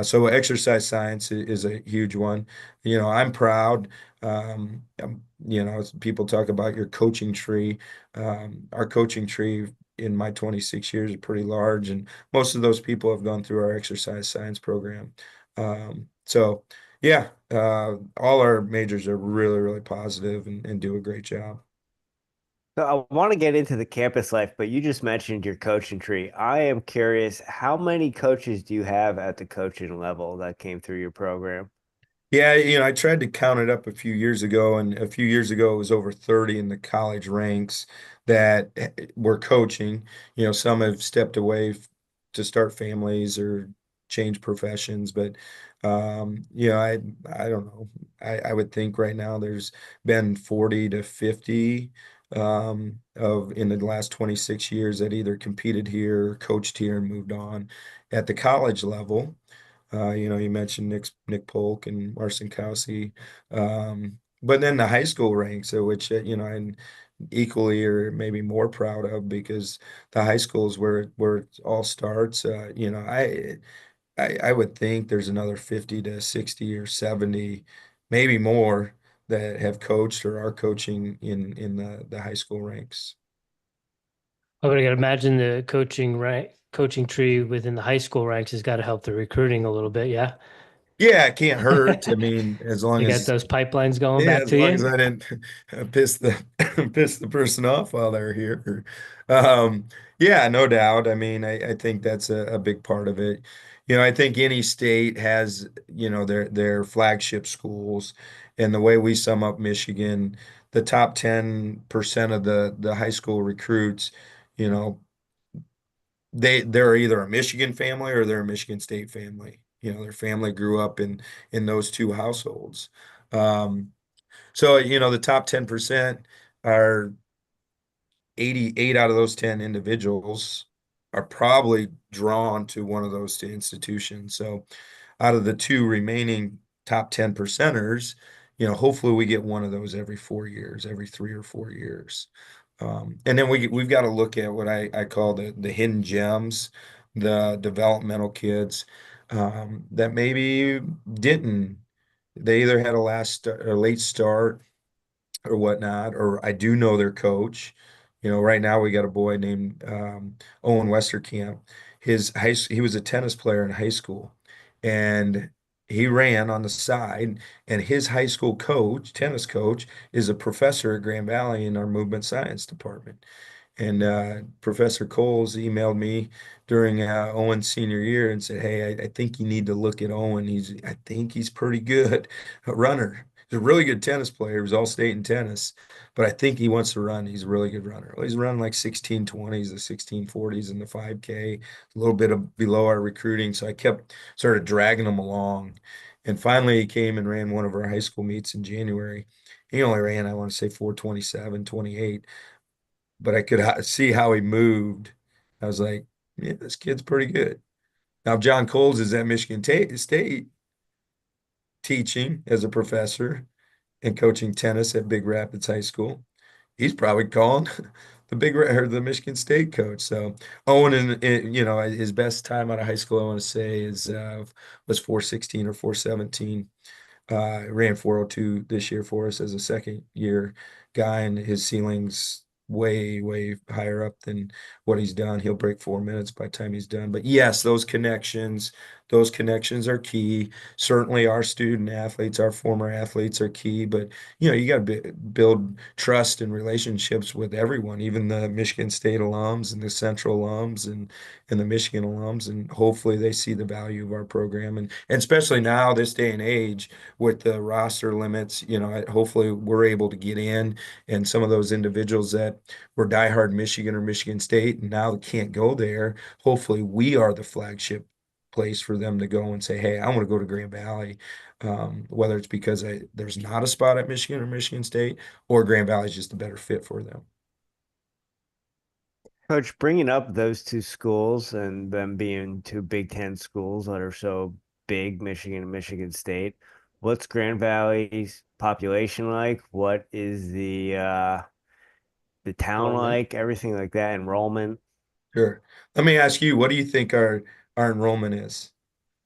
So exercise science is a huge one. I'm proud. As people talk about your coaching tree. Our coaching tree in my 26 years is pretty large, and most of those people have gone through our exercise science program. So yeah, all our majors are really, really positive and do a great job. So I want to get into the campus life, but you just mentioned your coaching tree. I am curious, how many coaches do you have at the coaching level that came through your program? Yeah, I tried to count it up a few years ago, and a few years ago it was over 30 in the college ranks that were coaching. Some have stepped away to start families or change professions, but I don't know. I would think right now there's been 40 to 50 of in the last 26 years that either competed here, coached here, and moved on at the college level. You mentioned Nick Polk and Marcin Kowski. But then the high school ranks, which, I'm equally or maybe more proud of because the high school is where it all starts. I would think there's another 50 to 60 or 70, maybe more that have coached or are coaching in the high school ranks. I would imagine the coaching tree within the high school ranks has got to help the recruiting a little bit. Yeah. Yeah, it can't hurt. I mean, as long They got as those pipelines going Yeah, back as to long you. as I didn't piss the piss the person off while they're here. Um, yeah, no doubt. I mean, I think that's a big part of it. I think any state has, their flagship schools, and the way we sum up Michigan, the top 10% of the high school recruits, you know, they're either a Michigan family or they're a Michigan State family. Their family grew up in those two households. So, the top 10% are 88 out of those 10 individuals are probably drawn to one of those two institutions. So, out of the two remaining top 10 percenters, hopefully we get one of those every 4 years, every 3 or 4 years. And then we've got to look at what I call the hidden gems, the developmental kids that maybe didn't. They either had a late start or whatnot, or I do know their coach. Right now we got a boy named Owen Westerkamp. He was a tennis player in high school, and he ran on the side. And his high school coach, tennis coach, is a professor at Grand Valley in our movement science department. And Professor Coles emailed me during Owen's senior year and said, "Hey, I think you need to look at Owen. I think he's pretty good a runner. He's a really good tennis player. He was all state in tennis, but I think he wants to run. He's a really good runner. Well, he's running like 16:20s, the 16:40s in the 5K, a little bit below our recruiting. So I kept sort of dragging him along. And finally, he came and ran one of our high school meets in January. He only ran, I want to say, 4:27, 28, but I could see how he moved. I was like, yeah, this kid's pretty good. Now, John Coles is at Michigan State teaching as a professor and coaching tennis at Big Rapids High School. He's probably calling the Michigan State coach. So Owen, you know, his best time out of high school, I want to say, is was 4:16 or 4:17. Ran 4:02 this year for us as a second year guy, and his ceiling's way, way higher up than what he's done. He'll break 4 minutes by the time he's done. But yes, those connections are key. Certainly our student athletes, our former athletes are key, but you know, you got to build trust and relationships with everyone, even the Michigan State alums and the Central alums and the Michigan alums, and hopefully they see the value of our program. And especially now, this day and age, with the roster limits, you know, hopefully we're able to get in, and some of those individuals that were diehard Michigan or Michigan State and now can't go there, hopefully we are the flagship place for them to go and say, hey, I want to go to Grand Valley. Whether it's because there's not a spot at Michigan or Michigan State, or Grand Valley is just a better fit for them. Coach, bringing up those two schools and them being two Big Ten schools that are so big, Michigan and Michigan State, what's Grand Valley's population like? What is the town Enrollment. like? Everything like that, enrollment? Sure. Let me ask you, what do you think our enrollment is?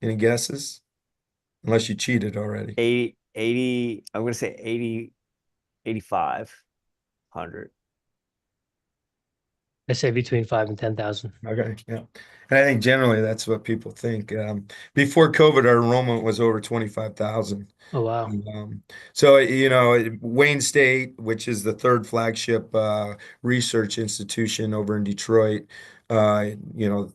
Any guesses? Unless you cheated already. 80, I'm gonna say 80, 8,500. I say between 5 and 10,000. Okay, yeah. And I think generally that's what people think. Before COVID, our enrollment was over 25,000. Oh, wow. So, you know, Wayne State, which is the third flagship research institution over in Detroit, you know,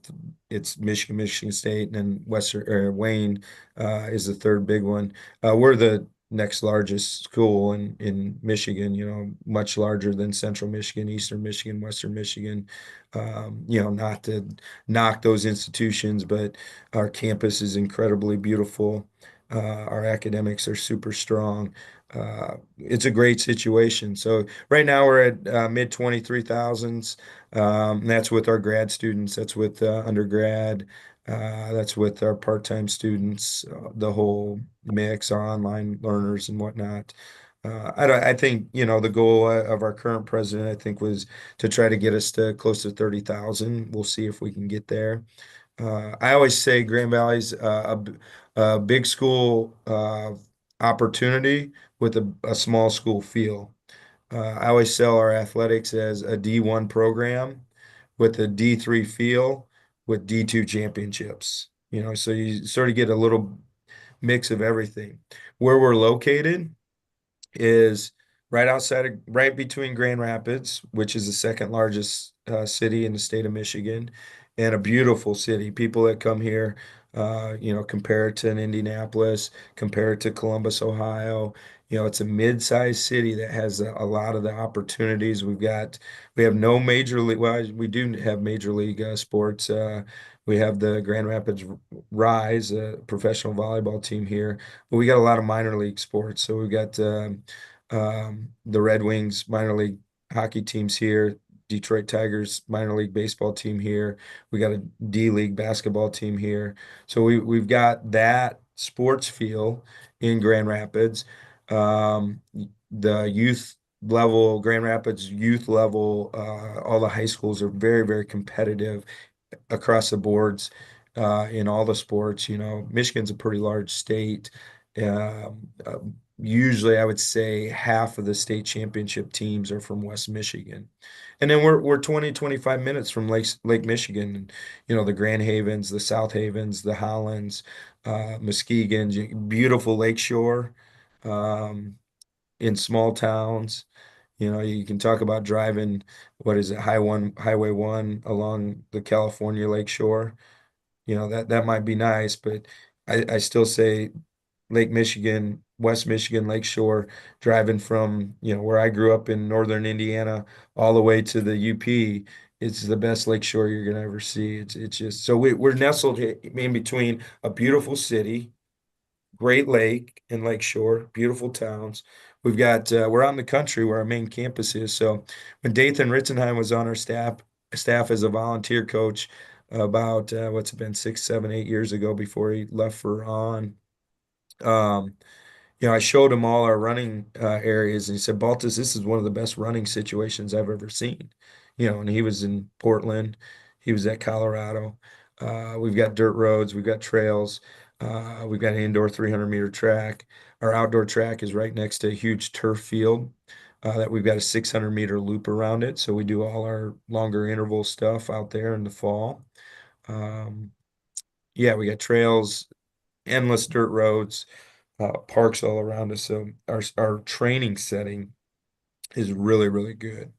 it's Michigan, Michigan State, and then Western or Wayne is the third big one. We're the next largest school in Michigan, you know, much larger than Central Michigan, Eastern Michigan, Western Michigan. You know, not to knock those institutions, but our campus is incredibly beautiful. Our academics are super strong. It's a great situation. So right now we're at mid 23,000s. That's with our grad students. That's with undergrad. That's with our part-time students, the whole mix, our online learners and whatnot. I think, you know, the goal of our current president, I think, was to try to get us to close to 30,000. We'll see if we can get there. I always say Grand Valley's a big school opportunity with a small school feel. I always sell our athletics as a D1 program with a D3 feel with D2 championships. You know, so you sort of get a little mix of everything. Where we're located is right between Grand Rapids, which is the second largest city in the state of Michigan, and a beautiful city. People that come here, you know, compare it to an Indianapolis, compare it to Columbus, Ohio. You know, it's a mid-sized city that has a lot of the opportunities. We have no major league. Well, we do have major league sports. We have the Grand Rapids Rise, a professional volleyball team here, but we got a lot of minor league sports. So we've got the Red Wings minor league hockey teams here, Detroit Tigers minor league baseball team here. We got a D League basketball team here. So we've got that sports feel in Grand Rapids. Um, the youth level, Grand Rapids youth level, all the high schools are very, very competitive across the boards in all the sports. You know, Michigan's a pretty large state. Usually, I would say half of the state championship teams are from West Michigan, and then we're 20-25 minutes from Lake Michigan. You know, the Grand Havens, the South Havens, the Hollands, Muskegon, beautiful lakeshore in small towns. You know, you can talk about driving, what is it, Highway 1 along the California Lake Shore. You know, that might be nice, but I still say Lake Michigan, West Michigan, Lake Shore, driving from, you know, where I grew up in northern Indiana all the way to the UP. It's the best lake shore you're gonna ever see. It's just so we're nestled in between a beautiful city, Great Lake and Lake Shore, beautiful towns. We're out in the country where our main campus is. So when Dathan Ritzenheim was on our staff as a volunteer coach about what's it been 6, 7, 8 years ago before he left for on. Um, you know, I showed him all our running areas, and he said, Baltus, this is one of the best running situations I've ever seen. and he was in Portland. He was at Colorado. We've got dirt roads, we've got trails, we've got an indoor 300-meter track. Our outdoor track is right next to a huge turf field that we've got a 600-meter loop around it. So we do all our longer interval stuff out there in the fall. Um, yeah, we got trails, endless dirt roads, parks all around us. So our training setting is really, really good.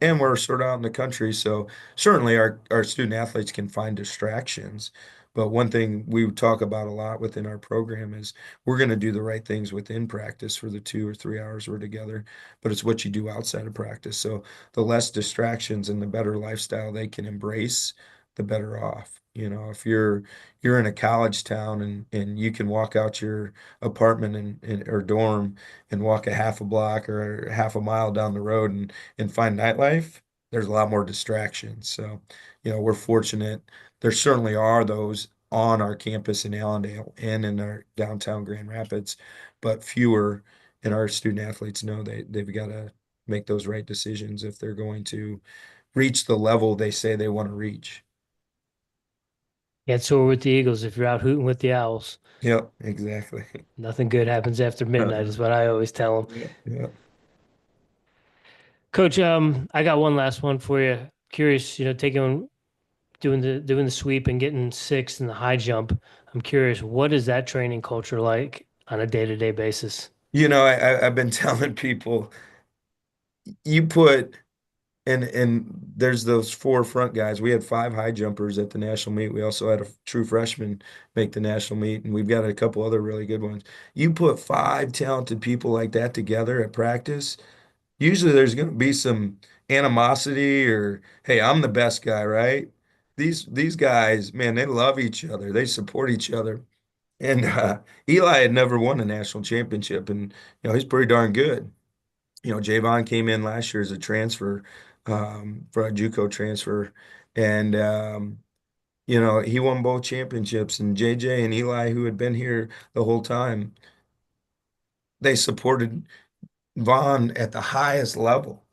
And we're sort of out in the country, so certainly our student athletes can find distractions. But one thing we talk about a lot within our program is we're going to do the right things within practice for the 2 or 3 hours we're together, but it's what you do outside of practice. So the less distractions and the better lifestyle they can embrace, the better off. If you're in a college town and you can walk out your apartment and or dorm and walk a half a block or half a mile down the road and find nightlife, there's a lot more distractions. So, we're fortunate. There certainly are those on our campus in Allendale and in our downtown Grand Rapids, but fewer. And our student athletes know they've got to make those right decisions if they're going to reach the level they say they want to reach. Get sore with the Eagles if you're out hooting with the Owls. Yep, exactly. Nothing good happens after midnight is what I always tell them. Yeah, yeah. Coach, I got one last one for you. Curious, doing the sweep and getting sixth in the high jump. I'm curious, what is that training culture like on a day-to-day basis? I've been telling people you put and there's those four front guys. We had five high jumpers at the national meet. We also had a true freshman make the national meet, and we've got a couple other really good ones. You put five talented people like that together at practice, usually there's going to be some animosity or, hey, I'm the best guy, right? These guys, man, they love each other. They support each other. And Eli had never won a national championship, and he's pretty darn good. Javon came in last year as a transfer, for a JUCO transfer, and he won both championships. And JJ and Eli, who had been here the whole time, they supported Vaughn at the highest level.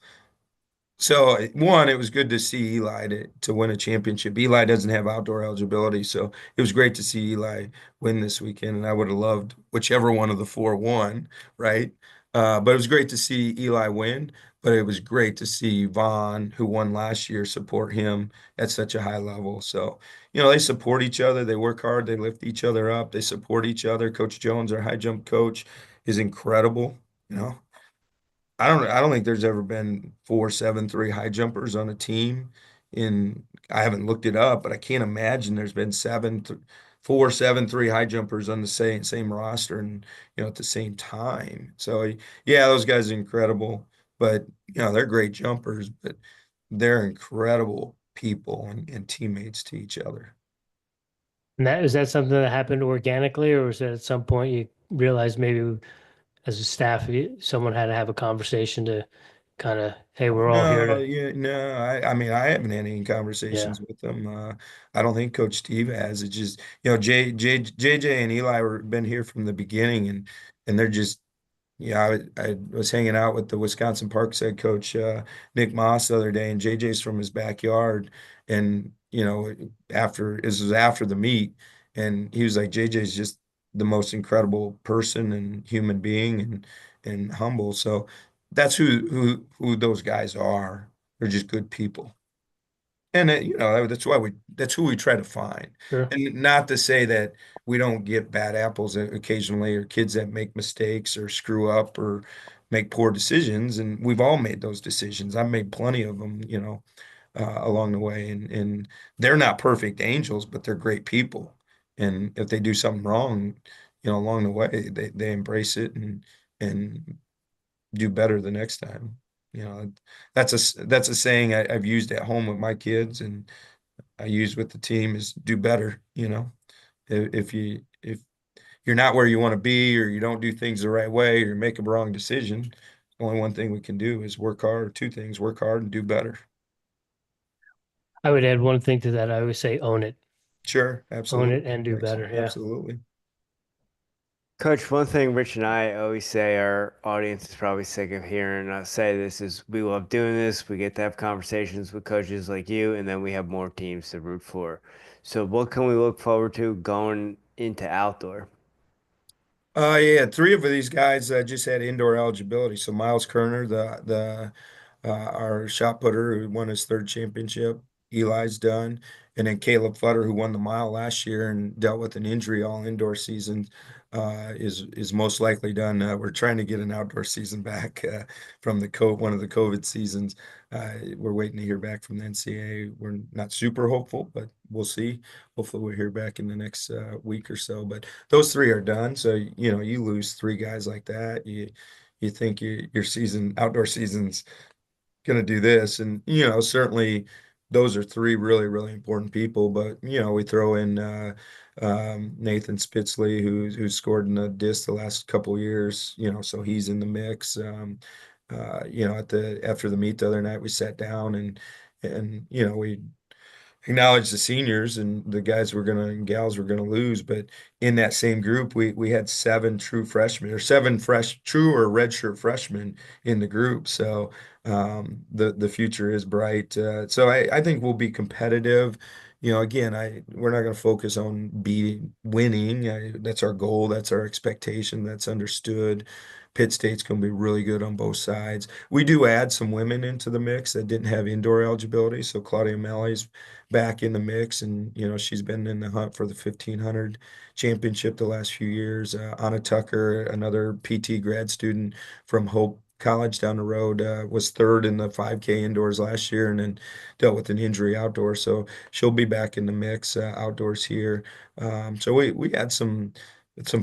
So one, it was good to see Eli to win a championship. Eli doesn't have outdoor eligibility, so it was great to see Eli win this weekend. And I would have loved whichever one of the four won, right? But it was great to see Eli win. But it was great to see Vaughn, who won last year, support him at such a high level. So, they support each other. They work hard. They lift each other up. They support each other. Coach Jones, our high jump coach, is incredible. You know, I don't think there's ever been 4.73 high jumpers on a team. I haven't looked it up, but I can't imagine there's been 4.73 high jumpers on the same roster and at the same time. So yeah, those guys are incredible, but they're great jumpers, but they're incredible people and teammates to each other. And is that something that happened organically, or was that at some point you realized maybe as a staff, someone had to have a conversation to kind of, hey, we're all here No, to, yeah, no. I mean, I haven't had any yeah. conversations with them. I don't think Coach Steve has. It's just, JJ and Eli were been here from the beginning, and they're just, I was hanging out with the Wisconsin Parks head coach Nick Moss the other day, and JJ's from his backyard, and this was after the meet, and he was like, JJ's just the most incredible person and human being and humble. So that's who those guys are. They're just good people. And that's who we try to find. Sure. And not to say that we don't get bad apples occasionally or kids that make mistakes or screw up or make poor decisions. And we've all made those decisions. I've made plenty of them, along the way. And they're not perfect angels, but they're great people. And if they do something wrong, along the way, they embrace it and do better the next time. That's a saying I've used at home with my kids and I use with the team is do better. If you're not where you want to be or you don't do things the right way or you make a wrong decision, only one thing we can do is work hard, or two things, work hard and do better. I would add one thing to that. I always say own it, Sure, own absolutely. it and do better. Yeah. Absolutely. Coach, one thing Rich and I always say, our audience is probably sick of hearing us say this, is we love doing this. We get to have conversations with coaches like you, and then we have more teams to root for. So what can we look forward to going into outdoor? Yeah, three of these guys just had indoor eligibility. So Miles Kerner, our shot putter who won his third championship, Eli's done, and then Caleb Futter, who won the mile last year and dealt with an injury all indoor season, is most likely done. We're trying to get an outdoor season back from one of the COVID seasons. We're waiting to hear back from the NCAA. We're not super hopeful, but we'll see. Hopefully, we'll hear back in the next week or so. But those three are done. So, you lose three guys like that. You think your outdoor season's going to do this. And, certainly those are three really, really important people. But, we throw in Nathan Spitzley, who's scored in the disc the last couple years, so he's in the mix. After the meet the other night, we sat down and we acknowledge the seniors and the guys and gals we're gonna lose. But in that same group, we had seven true freshmen or seven true or redshirt freshmen in the group. So the future is bright. So I think we'll be competitive. Again, we're not going to focus on winning. That's our goal. That's our expectation. That's understood. Pitt State's going to be really good on both sides. We do add some women into the mix that didn't have indoor eligibility. So Claudia Melly's back in the mix, and she's been in the hunt for the 1500 championship the last few years. Anna Tucker, another PT grad student from Hope College down the road, was third in the 5K indoors last year, and then dealt with an injury outdoors. So she'll be back in the mix outdoors here. So we had some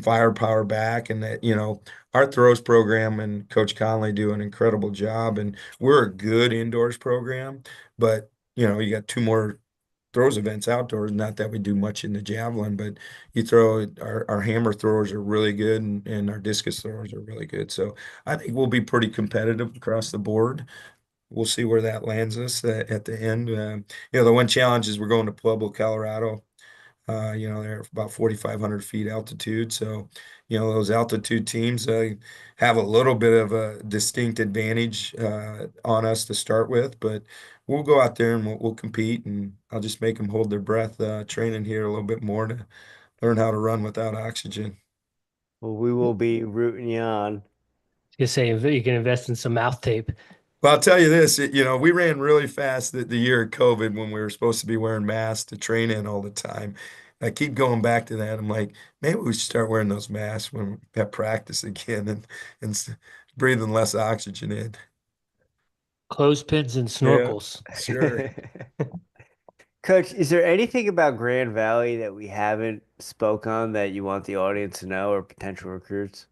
firepower back, and that our throws program and Coach Conley do an incredible job, and we're a good indoors program, but you got two more throws events outdoors. Not that we do much in the javelin, but our hammer throwers are really good, and our discus throwers are really good. So I think we'll be pretty competitive across the board. We'll see where that lands us at the end. The one challenge is we're going to Pueblo, Colorado. They're about 4,500 feet altitude. So, those altitude teams have a little bit of a distinct advantage on us to start with, but we'll go out there and we'll compete, and I'll just make them hold their breath training here a little bit more to learn how to run without oxygen. Well, we will be rooting you on. You say you can invest in some mouth tape. Well, I'll tell you this, we ran really fast the year of COVID when we were supposed to be wearing masks to train in all the time. I keep going back to that. I'm like, maybe we should start wearing those masks when we have practice again and breathing less oxygen in. Clothespins and Yeah, snorkels. sure. Coach, is there anything about Grand Valley that we haven't spoke on that you want the audience to know, or potential recruits?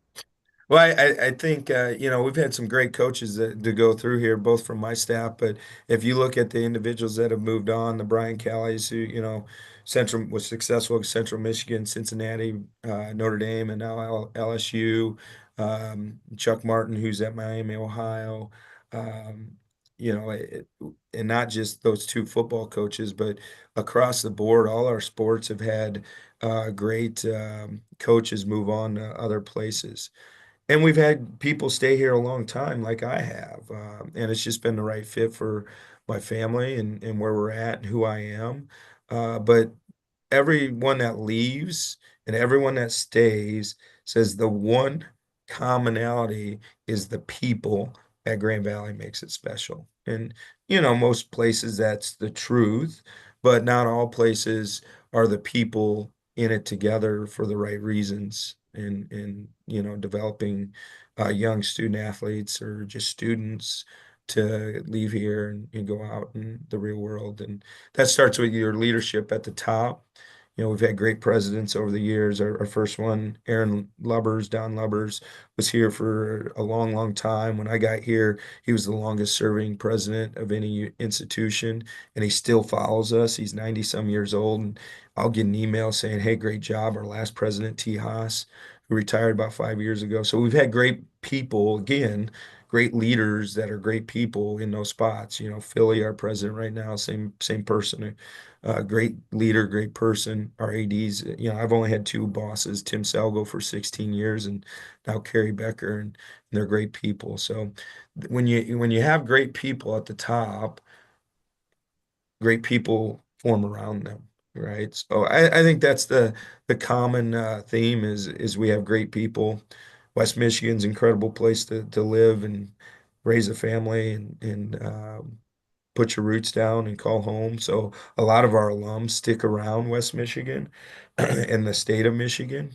Well, I think we've had some great coaches to go through here, both from my staff. But if you look at the individuals that have moved on, the Brian Callys, who Central was successful at Central Michigan, Cincinnati, Notre Dame, and now LSU. Chuck Martin, who's at Miami, Ohio. Um, and not just those two football coaches, but across the board, all our sports have had great coaches move on to other places. And we've had people stay here a long time, like I have, and it's just been the right fit for my family and where we're at and who I am. But everyone that leaves and everyone that stays says the one commonality is the people at Grand Valley makes it special. And, most places that's the truth, but not all places are the people in it together for the right reasons. And developing young student athletes or just students to leave here and go out in the real world. And that starts with your leadership at the top. We've had great presidents over the years. Our first one, Don Lubbers, was here for a long, long time. When I got here, he was the longest serving president of any institution, and he still follows us. He's 90 some years old. And I'll get an email saying, "Hey, great job." Our last president, T. Haas, who retired about 5 years ago. So we've had great people, again, great leaders that are great people in those spots. Philly, our president right now, same person. great leader, great person. Our ADs, I've only had two bosses, Tim Salgo for 16 years and now Carrie Becker, and they're great people. So when you have great people at the top, great people form around them, right? So I think that's the common theme is we have great people. West Michigan's an incredible place to live and raise a family and put your roots down and call home. So a lot of our alums stick around West Michigan and the state of Michigan.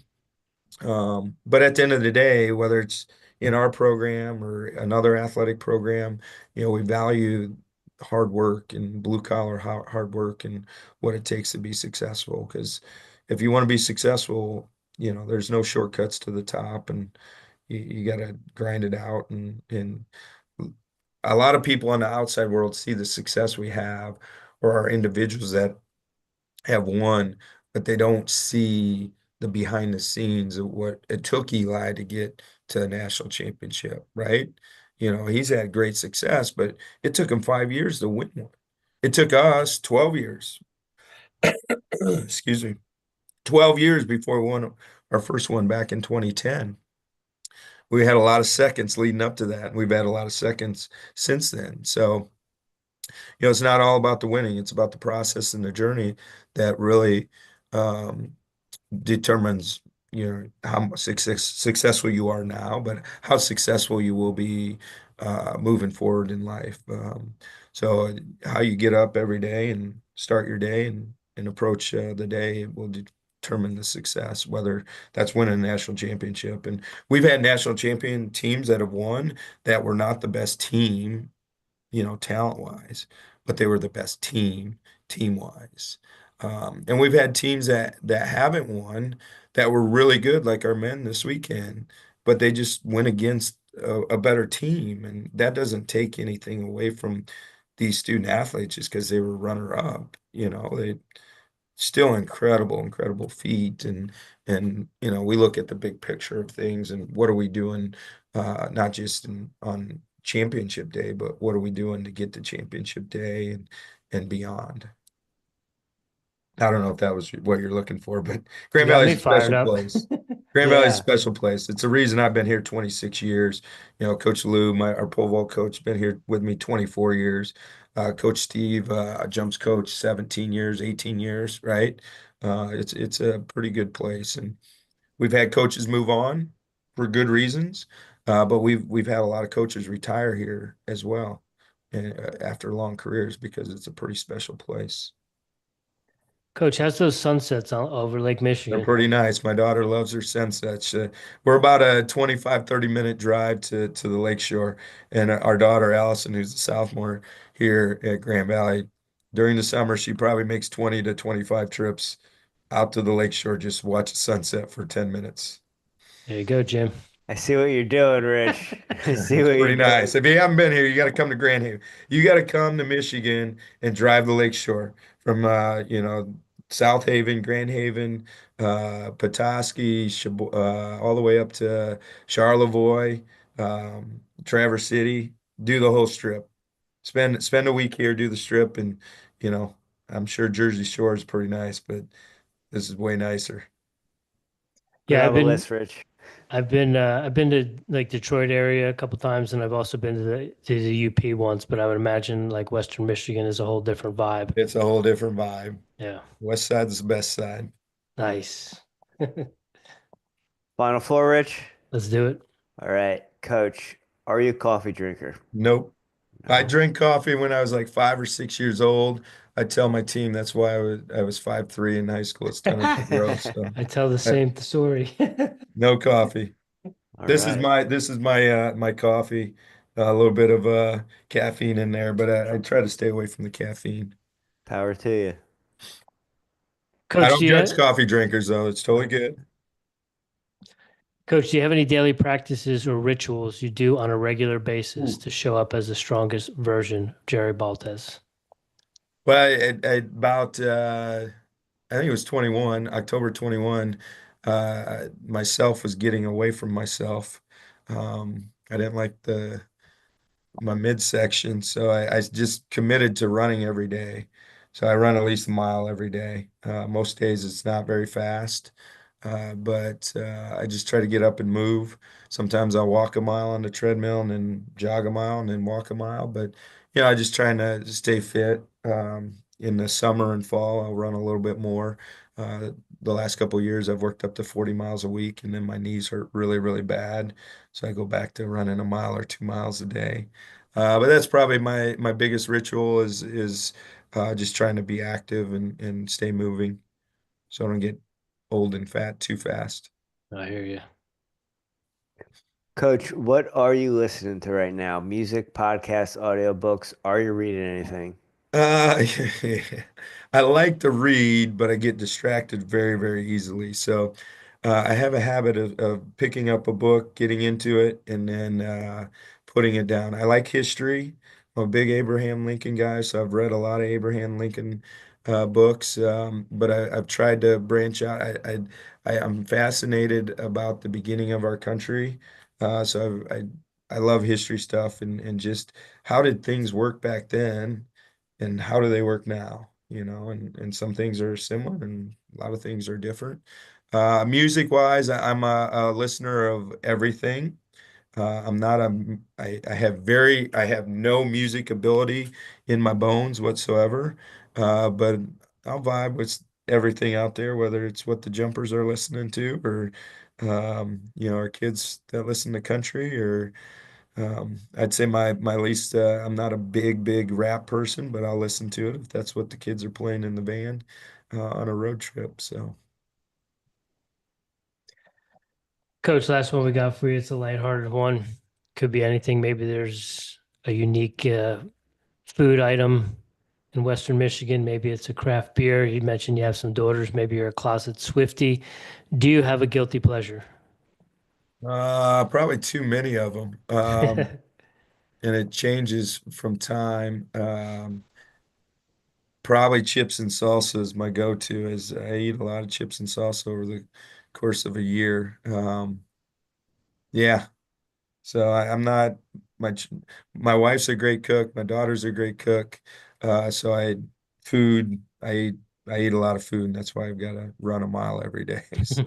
But at the end of the day, whether it's in our program or another athletic program, we value hard work and blue collar hard work and what it takes to be successful. Because if you want to be successful, there's no shortcuts to the top, and you got to grind it out. And a lot of people in the outside world see the success we have or our individuals that have won, but they don't see the behind the scenes of what it took Eli to get to a national championship, right? He's had great success, but it took him 5 years to win one. It took us 12 years, excuse me, 12 years before we won our first one back in 2010. We had a lot of seconds leading up to that, and we've had a lot of seconds since then. So, it's not all about the winning, it's about the process and the journey that really um, determines how successful you are now, but how successful you will be moving forward in life. So how you get up every day and start your day and approach the day will determine the success, whether that's winning a national championship. And we've had national champion teams that have won that were not the best team, talent wise, but they were the best team wise. And we've had teams that haven't won that were really good, like our men this weekend, but they just went against a better team, and that doesn't take anything away from these student athletes just because they were runner up. They still incredible feat, and we look at the big picture of things and what are we doing, not just on championship day, but what are we doing to get to championship day and beyond. I don't know if that was what you're looking for, but You Grand got Valley me is a fired special up. place. Grand Valley is a Yeah. special place. It's a reason I've been here 26 years. Coach Lou, our pole vault coach, been here with me 24 years. Coach Steve, jumps coach 17 years, 18 years, right? It's a pretty good place, and we've had coaches move on for good reasons, but we've had a lot of coaches retire here as well, after long careers because it's a pretty special place. Coach, how's those sunsets over Lake They're Michigan? pretty nice. My daughter loves her sunsets. We're about a 25, 30-minute drive to the lakeshore. And our daughter, Allison, who's a sophomore here at Grand Valley, during the summer, she probably makes 20 to 25 trips out to the lakeshore just to watch the sunset for 10 minutes. There you go, Jim. I see what you're doing, Rich. I see It's what you're pretty doing. nice. If you haven't been here, you got to come to Grand Haven. You got to come to Michigan and drive the lakeshore from South Haven, Grand Haven, Petoskey, all the way up to Charlevoix, Traverse City. Do the whole strip. Spend a week here, do the strip, and you know, I'm sure Jersey Shore is pretty nice, but this is way nicer. Put it Yeah, on the list, Rich. I've been to like Detroit area a couple times, and I've also been to the UP once, but I would imagine like Western Michigan is a whole different vibe. It's a whole different vibe. Yeah. West side's the best side. Nice. Final four, Rich. Let's do it. All right, Coach. Are you a coffee drinker? Nope. I No. drank coffee when I was like 5 or 6 years old. I tell my team that's why I was 5'3" in high school. It's kind of gross. So I tell the I, same story. no coffee. All This is right. my coffee. A little bit of caffeine in there, but I try to stay away from the caffeine. Power to you. I Coach, don't judge coffee drinkers though. It's totally good. do you have any daily practices or rituals you do on a regular basis Ooh. to show up as the strongest version of Jerry Baltes? Well, about I think it was 21, October 21. Myself was getting away from myself. I didn't like my midsection, so I just committed to running every day. So I run at least a mile every day. Most days it's not very fast, but I just try to get up and move. Sometimes I'll walk a mile on the treadmill and then jog a mile and then walk a mile. But I just trying to stay fit. In the summer and fall, I'll run a little bit more. Uh, the last couple of years, I've worked up to 40 miles a week, and then my knees hurt really, really bad. So I go back to running a mile or 2 miles a day. But that's probably my biggest ritual is just trying to be active and stay moving so I don't get old and fat too fast. I hear you. Coach, what are you listening to right now? Music, podcasts, audiobooks? Are you reading anything? Uh, I like to read, but I get distracted very, very easily. So I have a habit of picking up a book, getting into it, and then putting it down. I like history. I'm a big Abraham Lincoln guy, so I've read a lot of Abraham Lincoln books. But I've tried to branch out. I'm fascinated about the beginning of our country. So I love history stuff and just how did things work back then and how do they work now? And some things are similar and a lot of things are different. Music wise, I'm a listener of everything. I'm not a, I have no music ability in my bones whatsoever. But I'll vibe with everything out there, whether it's what the jumpers are listening to or, our kids that listen to country or, I'd say my least, I'm not a big rap person, but I'll listen to it if that's what the kids are playing in the van, on a road trip. So, Coach, last one we got for you. It's a lighthearted one. Could be anything. Maybe there's a unique food item in Western Michigan. Maybe it's a craft beer. You mentioned you have some daughters. Maybe you're a closet Swiftie. Do you have a guilty pleasure? probably too many of them. And it changes from time. Probably chips and salsa is my go-to as I eat a lot of chips and salsa over the course of a year. Yeah. So I'm not my ch- my wife's a great cook. My daughter's a great cook. So food. I eat a lot of food, and that's why I've got to run a mile every day. So.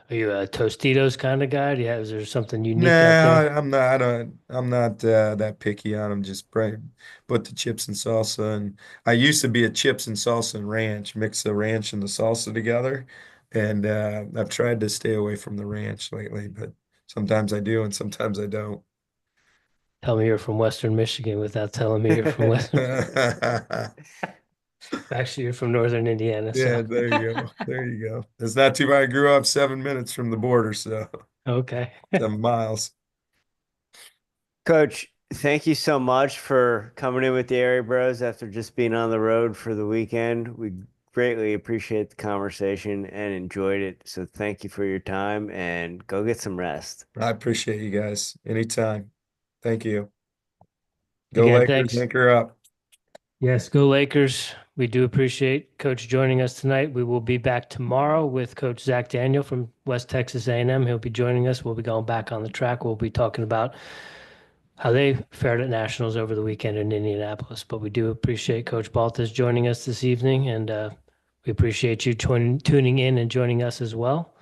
Are you a Tostitos kind of guy? Yeah, is there something unique out No, there? I'm not. I'm not that picky on them. Just put the chips and salsa. And I used to be a chips and salsa and ranch, mix the ranch and the salsa together. And I've tried to stay away from the ranch lately, but sometimes I do and sometimes I don't. Tell me you're from Western Michigan without telling me you're from Western. Actually, you're from Northern Indiana, so Yeah, there you go. There you go. It's not too bad. I grew up 7 minutes from the border, so okay. 7 miles. Coach, thank you so much for coming in with the Airey Bros after just being on the road for the weekend. We greatly appreciate the conversation and enjoyed it. So thank you for your time and go get some rest. I appreciate you guys. Anytime. Thank you. Go Again, Lakers, thanks. anchor up. Yes, go Lakers. We do appreciate Coach joining us tonight. We will be back tomorrow with Coach Zach Daniel from West Texas A&M. He'll be joining us. We'll be going back on the track. We'll be talking about how they fared at Nationals over the weekend in Indianapolis. But we do appreciate Coach Baltes joining us this evening, and we appreciate you tuning in and joining us as well.